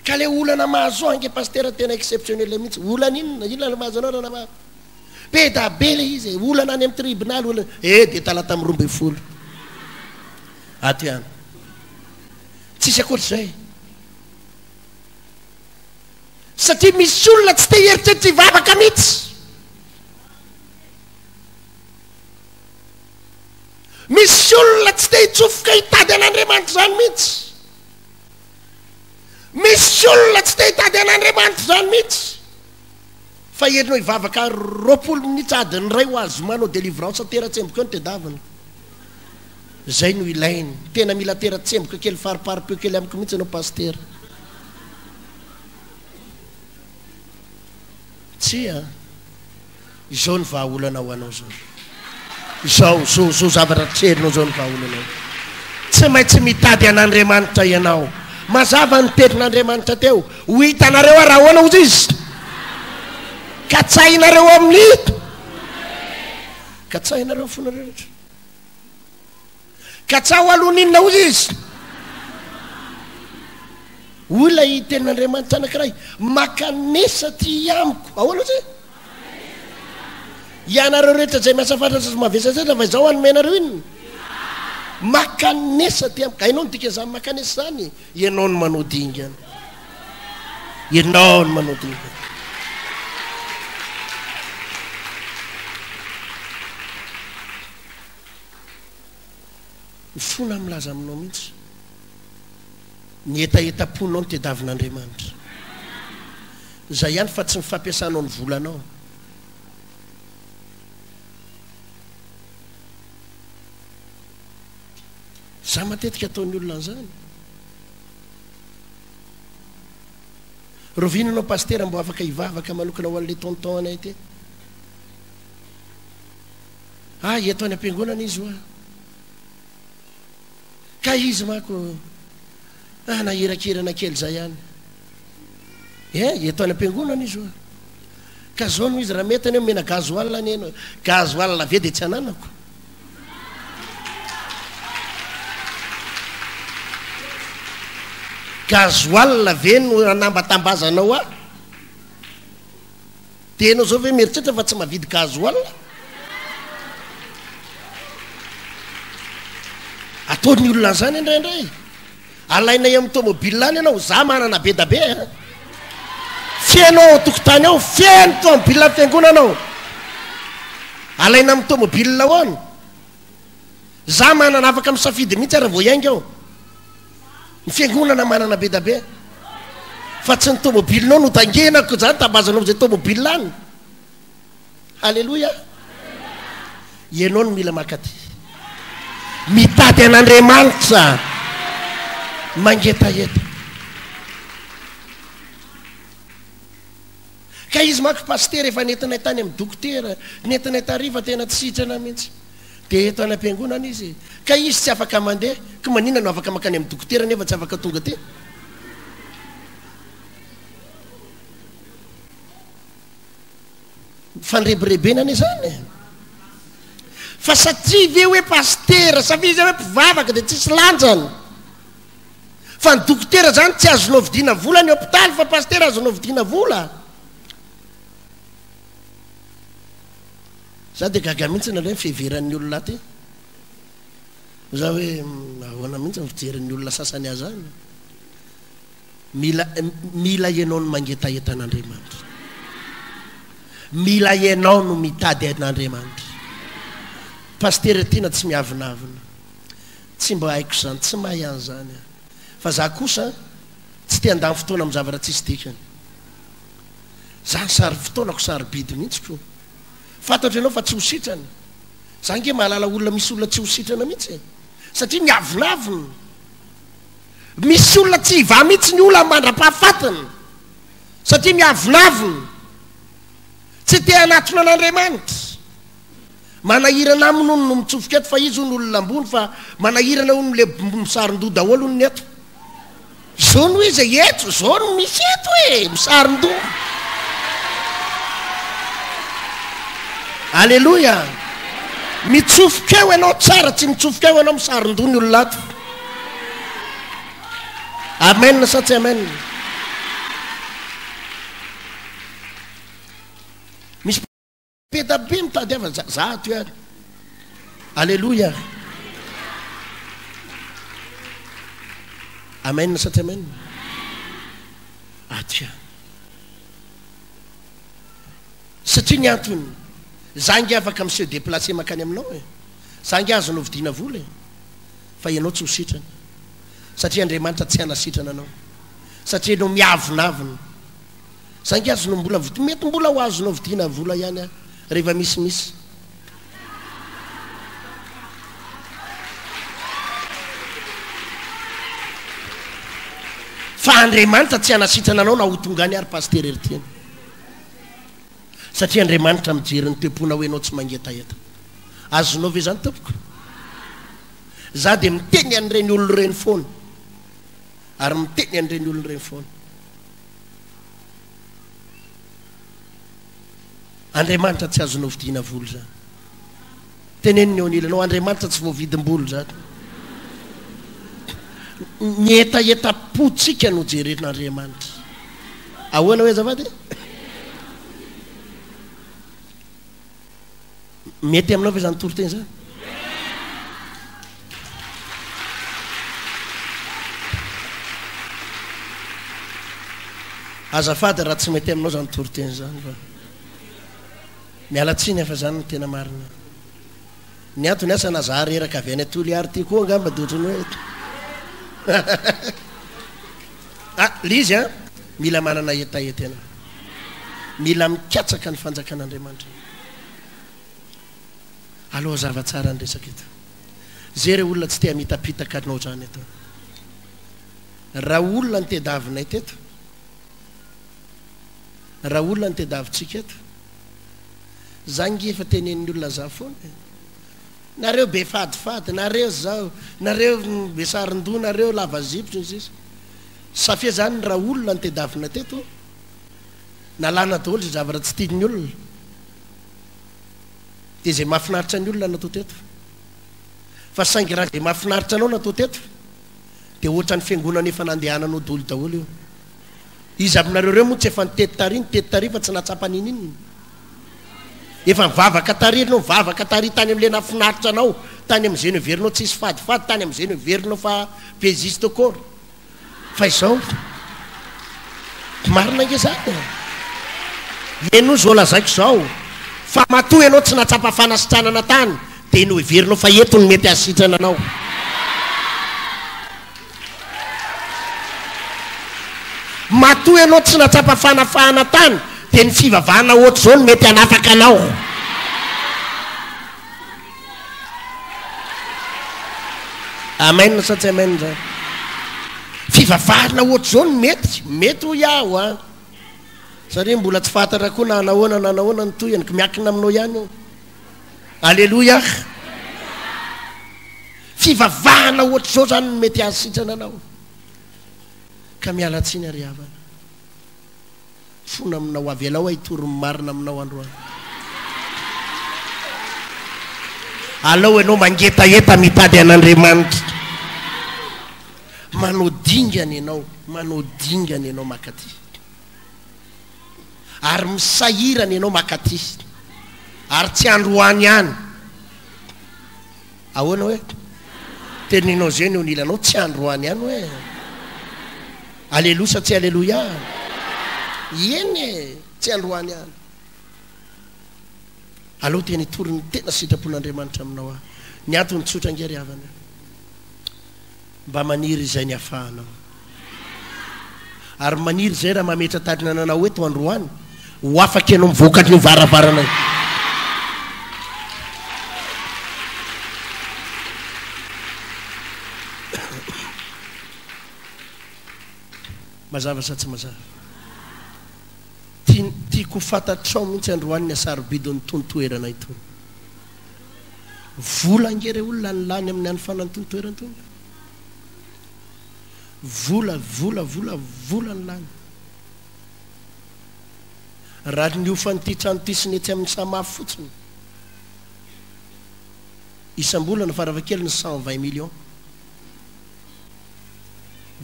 Speaker 1: ka le olana mahazo ange pastera tena exceptionnel mihitsy olana inona mahazo anao rana maro be da be le izy olana any amin'ny tribunal olana dia talata amin'ny 12 ato ihany tsisy akoatr'izay satria misy olona tsy te heritreritra ivavaka mihitsy misy olona tsy te hitsofoka hitady an'Andriamanitra zany mihitsy misy olona tsy te hitady an'Andriamanitra zany mihitsy fa erinao ivavaka 20 minitra adiny ray ho azy manao délivrance tera-tsemboka eo ny tedavana zay no ilainy tena mila tera-tsemboka kely fariparipeo kely amiko mihitsy anao pastera tsia izao ny vahaolana ho anao zao zao zavatra trerinao zao ny vahaolanao tsy maintsy mitady an'Andriamanitra ianao mazava ny tenin'Andriamanitra teo ho hitanareo raha hoana ozy izy katsahinareo amin'ny katsahinareo fona rehetra katsaho alohaninona ozy izy olona i tenin'Andriamanitra anankiray makanesa ty amiko ahoana ozy ianareo rehetra zay miasa fatratra mavesasatra fa izao anomenareo iny makanesa ty amiko hainao nodika zany makanesa zany ianao no manao dingana ianao no manao dingana ny fona milaza aminao mihitsy ny etaetaponao ny tediavin'Andriamanitra zay ihany fa tsy ny fampiasanao ny volanao za matetika ataon'ny olona an'izany rovinanao pastera mbo afaka hivavaka manokana ho an'le tonton anay ty eto any am-piangonana izy hoa ka izy mako nahirakirana kely zay ihany eto any am-piangonana izy hoa ka zao no izy raha mety any mena gazoal any eno gazoal ve de tsy ananako gazoal ve no anambatambazanao a tenao zao ve mieritritra fa tsy mahavidy gazoal ataony olona zany indraindray alainay amin'ny tomobile any ianao za manana be da be fianao tokotany ao fiano tomobile fiangonanao alaina amin'ny tomobile hoany za manana afaka misafidy mihitsy ara vo iainga ao ny fiangonana manana be da be fa tsy ny tomobilinao no tangenako zany tabazanao zay tomobile any halleloia ianao no mila makaty mitady an'Andriamanitra mangetaeta ka izy mako pastera efa nentinay tany amin'ny dokotera nentinay tariva tena tsy sitrana mihitsy de eto any am-piangonana izy ka izy tsy afaka mandeha ka manina no afaka makany amin'ny dokotera nefa tsy afaka tonga ty fandrebirebenany zany fa satria ve hoe pastera satria zay hoe mpivavaka de tsisy lanjany fa ny dokotera zany tsy azonao vidina vola ny hôpitaly fa pastera azonao vidina vola za de gaga mihitsy nalay fiheveran'ny olona ty za hoe ahoana mihitsy fijeran'ny olona sasany azany mila ianao no mangetaeta an'Andriamanitra mila ianao no mitady an'Andriamanitra pastera tiana tsy miavinavina tsy mba haiko zany tsy mahay an'izany fa za kosa tsy te andany fotoana amin'ny zavatra tsisy dikany za sary fotoanako sary bidy mihitsy ko fantatra ianao fa tsy ho sitrany za nge mahalala olona misy olona tsy ho sitrana mihitsy satria miavinavina misy olona tsy hiva mihitsy ny olona mandra-pahafatana satria miavinavina tsy te anatona an'Andriamanitra manahirana aminy ono no mitsofoka eto fa izy ono olona ambony fa manahirana ono le misarin-doha daholo ono ny eto zao no izy eto zao no misy eto e misarin-doha alleloia mitsofoka eo ianao tsara tsy mitsofoka eo ianao misarin-doha ny olona ato amen sa tsy amen misy petabe mitady ava za to any alleloia amen sa tsy amen atya satria ny antony za nge afaka monsieur déplacé makany aminao e za nge azonao vidina vola e fa ianao tsy ho sitrana satria Andriamanitra tsy hanasitrana anao satria anao miavinavina zangy azonao mbola mety mbola ho azonao vidiana vola ihany a rehefa misimisy fa Andriamanitra tsy hanasitrana anao na ho tongany ary paster erytiany satria Andriamanitra mijery ny toepona hoe anao tsy mangetaheta azonao ve zany tompoko za dia miteny an'ireny olona ireny foana ary miteny an'ireny olona ireny foana Andriamanitra tsy azonao vidiana volo zany teneniny eo anilanao Andriamanitra tsy voavidim-bolo zany ny etaetapotsika no jeren'Andriamanitra ahoana hoe zavady mety aminao ve zany toroteny zany azafady raha tsy mety aminao zany toroteny zany fa mialatsiny efa zany ny tena marina ny antony asa nazaha reraka avy any atoly ary ty koa angamba de ohatrany hoe lizy a mila manana etaetena mila mikatsaka ny fanjakan'Andriamanitra aloha zavatsara ny resaka eto zay re olona tsy te mitapitaka anao zany eto raha olona ny tedavinay teto raha olona ny tedavintsika eto zangy efa tenen'ny olona za foana nareo be fadifady nareo zao nareo be sarin-doha nareo lava zipotry sisa safia zany raha olona ny tedavina teto nalana daholo zay zavatra tsy tiany olona dia zay mahafinaritra ny olona natao teto fa saingy raha zay mahafinaritra anao natao teto dia ohatra ny fiangonana efa nandehananao daholo daholo io izy aminareo reo moa tsy efa nitety tary fa tsy natsapany ininy efa mivavaka tary anao mivavaka tary tany am'le nafinaritra anao tany am'izay no heverinao tsisy fadifady tany am'izay no heverinao fa peziste kory fa izao marina nge zany eno zao lazaiko zao fa matoa ianao tsy natsapa fanasitranana tany dia no heverinao fa eto ny mety asitrana anao matoa ianao tsy natsapa fanafahana tany dia ny fivavahana ohatr' zao no mety hanafaka anao amen sa tsy amen zany fivavahana ohatr' zao no mety ho iaho a satria mbola tsy fantatra koa na nahoana ny toyany ko miakina aminao ihany io alleloia fivavahana ohatr' zao zany no mety hasitrana anao ka miala tsiny ary havana fona aminao avy alao ahitoro marina aminao androany alao ianao mangetaeta mitady an'Andriamanitra manao dingany ianao makaty ary misahirany ianao makaty ary tsy androany ihany ahoana hoe teninao zay ny onilanao tsy androany ihany hoe alleloia sa tsy alleloia eny tsy androany ihany aloha teny toriny tena sitrapon'Andriamanitra aminao ah ny antony tsotra ngery havana mba maniry izay ny hafahanao ary maniry zay raha mametra tadina ananao eto androany ho afaky ianao mivokatry ny varavaranay mazava sa tsy mazava tiako fantatrao mihitsy androany ny asarobidon'ny tontoerana itony vola ngere olona ny lany amin'ny any fanany tontoerana tony vola ny lany raha ny ofan'ity trano ty sinetsy amin'ny samafo fotsiny isam-bolana faravakely ny 120 millions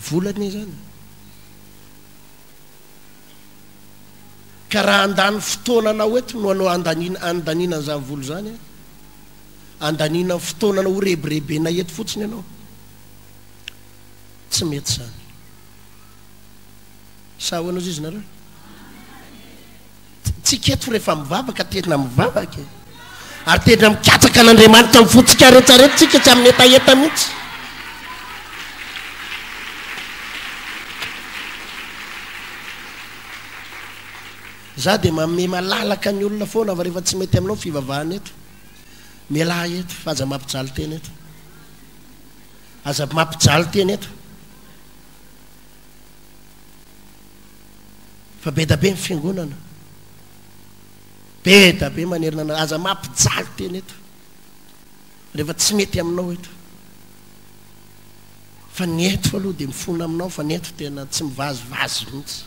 Speaker 1: volany zany ka raha andany fotoananao eto no anao andanina zany volo zany andanina fotoananao ho rebirebena eto fotsiny ianao tsy mety zany sa hoanao izy nareo tsy keto rehefa mivavaka tena mivavaka ary tena mikatsaka an'Andriamanitra mifotsika retsaretytsika tsy amin'ny etaeta mihitsy za dia mame malalaka ny olona foana fa rehefa tsy mety aminao fivavahana eto mialahy eto fa aza mampijaly tena eto aza mampijaly tena eto fa be da be ny fiangonana be da be manerina aza mampijaly tena eto rehefa tsy mety aminao eto fa ny eto aloha dia mifona aminao fa ny eto tena tsy mivazivazy mihitsy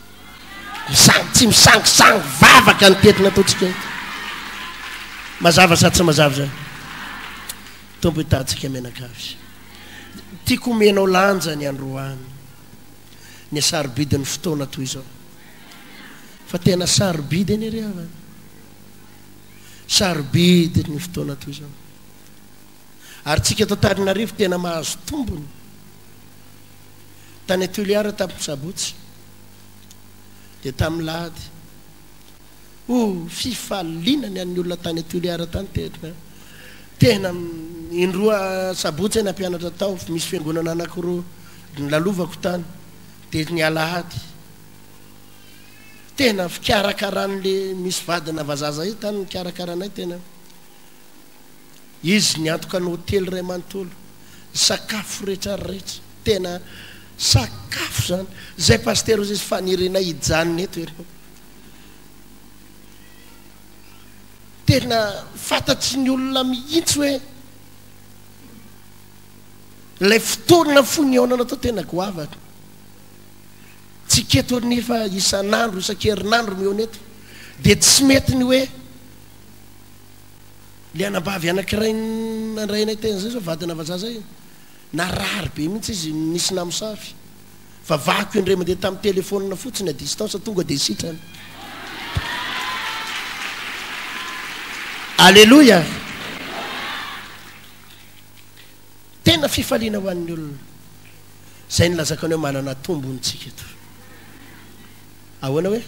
Speaker 1: tsy misangisangy vavaka ny tetina ataontsika eto mazava sa tsy mazava zany tompo hitantsika menakavy tiako omenao lanja ny androany ny sarobidiny fotoana toy izao fa tena sarobidy eny ry avany sarobidy ny fotoana toy izao ary tsika tao Tarinarivo tena mahazo tombony tany Toliara tamin'ny sabotsy dia tamin'ny lahady fifalinany an'ny olona tany Toliara tany tena indroa sabotsy eny ampianatra tao misy fiangonana anankiroa nylalovako tany dia ny alahady tena fikarakaran'le misy vadina vazaza io tany nikarakaranay tena izy ny antoka ny hotely ray manontolo sakafo rehetrarehetra tena sakafo zany zay pasteur izy fanirenay hijanony eto ero tena fantatry ny olona mihitsy hoe lay fotoana fony aonana tao tena goavaka tsy keto nefa isan'andro isan-kerinandro miona eto dia tsy mety ny hoe le anambavy anankiray nandraynay tena zay zao vadina vazaza io narary be mihitsy izy nisy namosafy fa vako indray mandeha tamin'ny telefonina fotsiny a distance tonga dia sitrany alleloia tena fifaliana ho an'ny olona zay nylazaka ny hoe manana tombonytsika eto ahoana hoe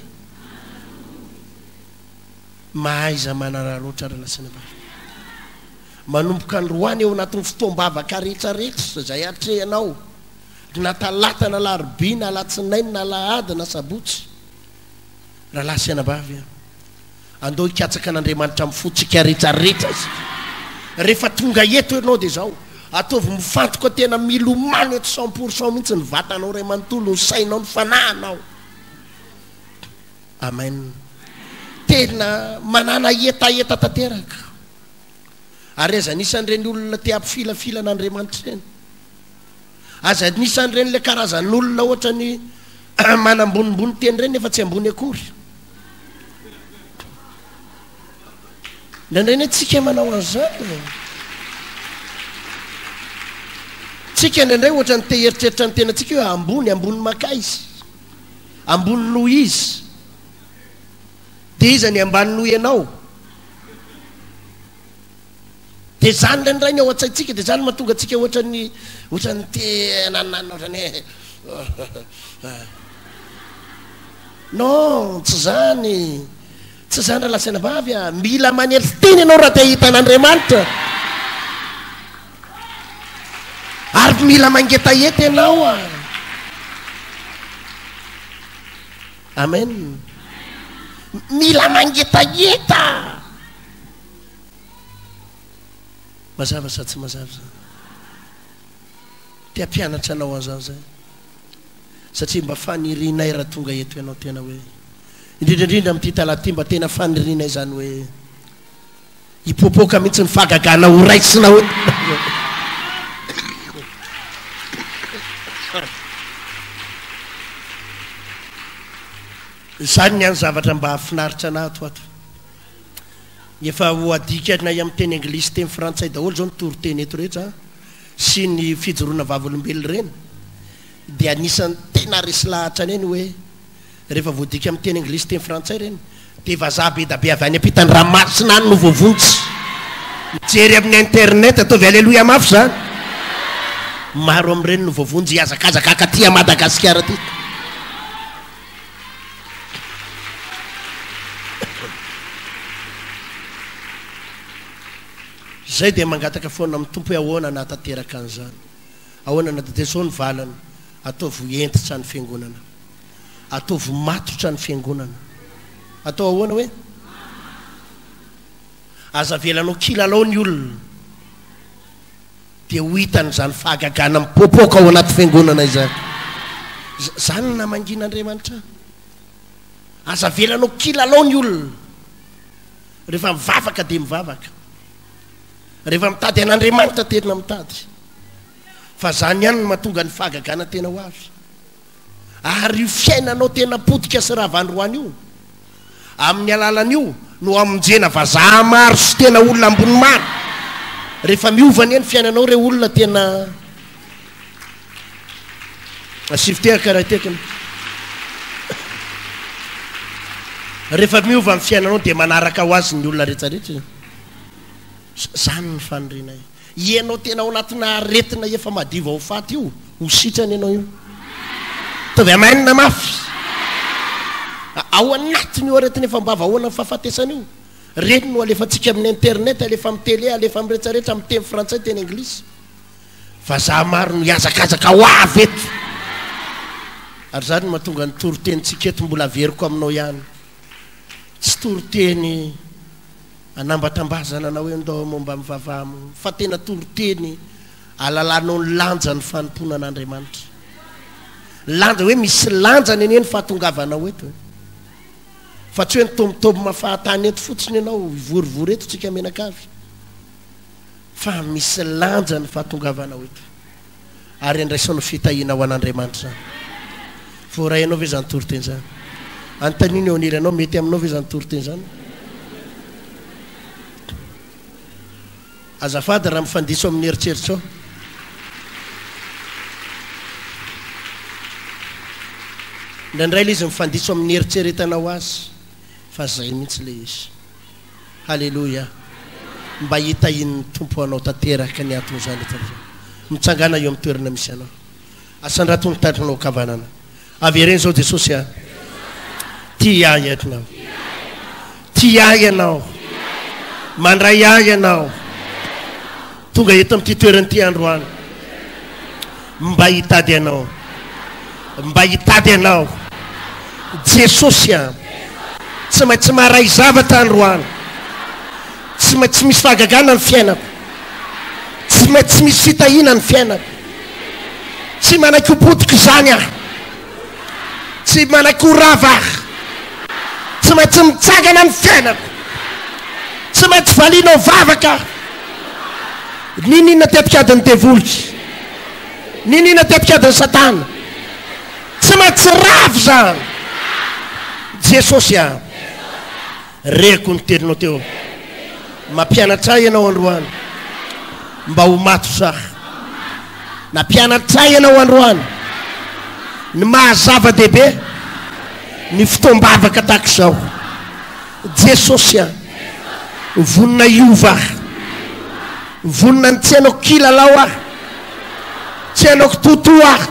Speaker 1: mahaiza manana roatra rahalasana ba manomboka ny roany eo anatin'ny fotoam-bavaka rehetrarehetra zay atrehanao na talata na larobi na latsinainy na lahady na sabotsy raha lasianabavy andao hikatsaka an'Andriamanitra mifotsika rehetrarehetra rehefa tonga eto ianao dia zao ataovy mifantoka tena milomano eto 100% mihitsy ny vatanao ray manontolo ny sainao ny fanahinao amen tena manana etaeta tanteraka ary aza nisan'ireny olona te ampifilafila n'Andriamanitra eny aza nisan'ireny le karazan'olona ohatra ny manambonimbony teny ireny nefa tsy ambony akory ndraindray ny tsika manao an'izany tsika ndraindray ohatra ny te heritreritra ny tena tsika hoe ambony makaizy ambony noho izy dia iza ny ambany noho ianao dia zany ndraindray ny ao an-tsaintsika dia zany mahatonga atsika ohatra ny tenanana ohatrany non tsy zany raha lasanabavy mila manely teny ianao raha te hita an'Andriamanitra ary mila mangetaheta ianao amen mila mangetaheta mazava sa tsy mazava zany te ampianatra anao an'izany zay satria mba fanirinay raha tonga eto ianao tena hoe indrindrandrindra amin'ity talaty mba tena fanirinay zany hoe hipopoka mihitsy ny fahagagana ho raisina hoe zany ny any zavatra mba hafinaritra anato ato efa ho adikanay amin'ny teny anglisy teny frantsay daholo zao nitoro teny eto rehetra sy ny fijoroana vavolombelo reny dia anisan'ny tena resy lahatra any eny hoe rehefa voadika amin'ny teny anglisy teny frantsay reny dia vazaha be da be avy any ampitany rahamasina any no voavontsy mijery amin'ny internet ataovy alleloia mafy zany maro amin'ireny no voavonjy hiazakazaka akaty a Madagasikara ty zay dia mangataka foana amin'ny tompo hoe ahoana natateraka an'izany ahoana nadade zao ny valana ataovy entitra ny fiangonana ataovy matotra ny fiangonana atao ahoana hoe aza velanao kilalao ny olona dia ho hitan'izany fahagagana mipopoka ao anaty fiangonana izany zany na mangin'Andriamanitra aza velanao kilalao ny olona rehefa mivavaka dia mivavaka rehefa mitady an'Andriamanitra tena mitady fa zany ihany no mahatonga ny fahagagana tena ho avy ary io fiainanao tena potika sy ravandroany io amin'ny alalan'io no amonjena vazaha maro sy tena olona ambony maro rehefa miovany eny fiainanao re olona tena asivitehaka raha tekiny rehefa miova amin'ny fiainanao dia manaraka ho azy ny olona rehetrarehetra zany ny faniriana ianao tena ao anatina aretina efa madiva ho faty io ho sitrany ianao io tovy amainina mafy ao anatiny io aretina efa mbava ahoana ny fahafatesana io reny no alefantsika amin'ny internet alefa amin'ny télé alefa amin'ny rehetrarehetra amin'ny teny frantsay teny anglisy fa za maro no hiazakazaka ho avy eto ary zany mahatonga ny torotenitsika eto mbola averiko aminao ihany tsy toroteny anambatambazana na hoe ndao momba mivavamo fa tena toroteny alalanao ny lanja ny fanompona an'Andriamanitra lanja hoe misy lanjany eny fahatongavanao eto fa tsy hoe nitombotombo mafahatany eto fotsiny ianao ivorivory eto tsika menakavy fa misy lanja ny fahatongavanao eto ary andraisanao fitahiana ho an'Andriamanitra vorainao ve zany toroteny zany antaniny eo aniranao mety aminao ve zany toroteny zany azafady raha mifandiso amin'ny eritseritra ao ndraindray ilay izy mifandiso amin'ny eritseretanao azy fa zay mihitsy le izy halleloia mba hitahiny tompo anao tanteraka ny atony zany mitsangana eo amin'ny toerana misy anao asandrato mitandrinao kavanana avy reny zao Jesosy a tia ahy ianao tia ahy ianao mandray ahy ianao tonga eto amin'ity toerana ity androany mba hitady ianao mba hitady ianao Jesosy a tsy maintsy maharay zavatra androany tsy maintsy misy fahagagana ny fiainako tsy maintsy misy fitahina ny fiainako tsy manaiky ho potika zany aho tsy manaiky ho rava tsy maintsy mitsangana ny fiainako tsy maintsy valianao vavaka ninina tetikadiny devolotry ninina tetikadiny satana tsy maintsy ravy zany Jesosy a reko ny teninao teo mampianatra ianao androany mba ho mato saha na mpianatra ianao androany ny mahazava-dehibe ny fitombavaka tahaka izao Jesosy a vonina iova vonina ny tsy hainao kilalao aho tsy hainao kitoto aho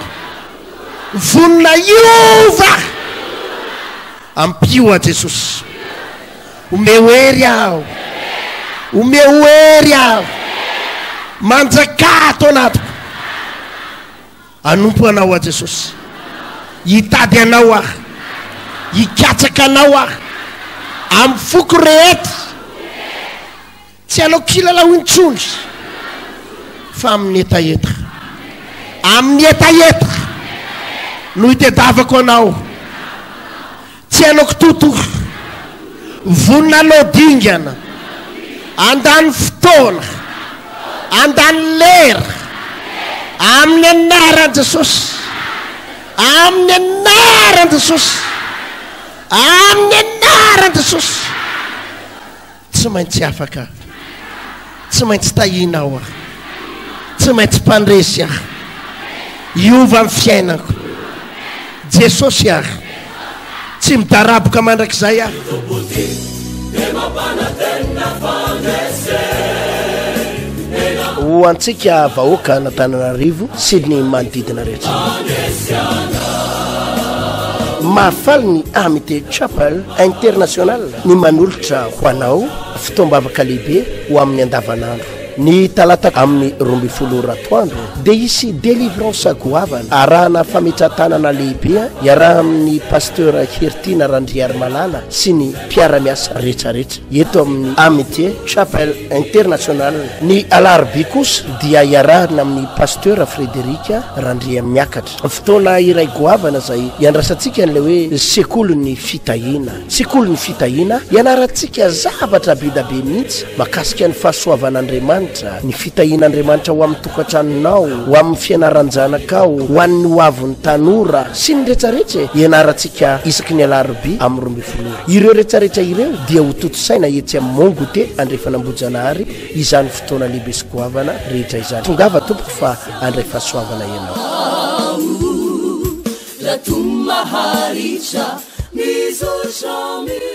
Speaker 1: vonina iova ampio a Jesosy omeo hery aho omeo hery aho manjaka ato anatiko anompo anao a Jesosy hitady anao aho hikatsaka anao aho amin'ny foko rehetra tsy hanao kilalao intsony fa amin'ny etaeta amin'ny etaeta no hitadiavako anao tsy hanao kitoto vonina lodingana andany fotoana andany lera amin'ny anaran Jesosy amin'ny anaran Jesosy amin'ny anaran Jesosy tsy maintsy afaka tsy maintsy tahina aho tsy maintsy mpandresy aho iova amin'ny fiainako Jesosy aho tsy midaraboka mandrakizay aho ho antsika vahoaka n'Antananarivo sy ny manodidina rehetra mahafaly ny Amity Chapel International ny manolotra ho anao fitombavaka lehibe ho amin'ny andavanandro ny talata amin'ny 12 ratoandro dia isy délivrance goavana arahana fametratanana lehibe iaraha amin'ny pasteur Hertina Randriary Malala sy ny mpiara-miasa rehetrarehetra eto amin'ny Amitié Chapelle Internationale. Ny alarobia kosa dia iarahana amin'ny pasteur Frédéric Randria miakatra fotoana iray goavana zay iandrasantsika n'le hoe sekolony fitahina. Sekolony fitahina ianarantsika zavatra be da be mihitsy makasika ny fahasoavan'Andriamanitra, ny fitahin'Andriamanitra ho amin'ny tokantranonao, ho amin'ny fianaran-janakao, ho an'ny hoavon'ny tanora sy ny rehetrarehetra ianarantsika isaky ny alarobia amin'ny 12. Ireo rehetrarehetra ireo dia ho totosaina etsy amin'ny Mongote Andrefanambojanahary izany fotoana lehibe sy goavana rehetra izany. Tongava tompoko fa andray fahasoavana ianao. La tumma haricha mizo shami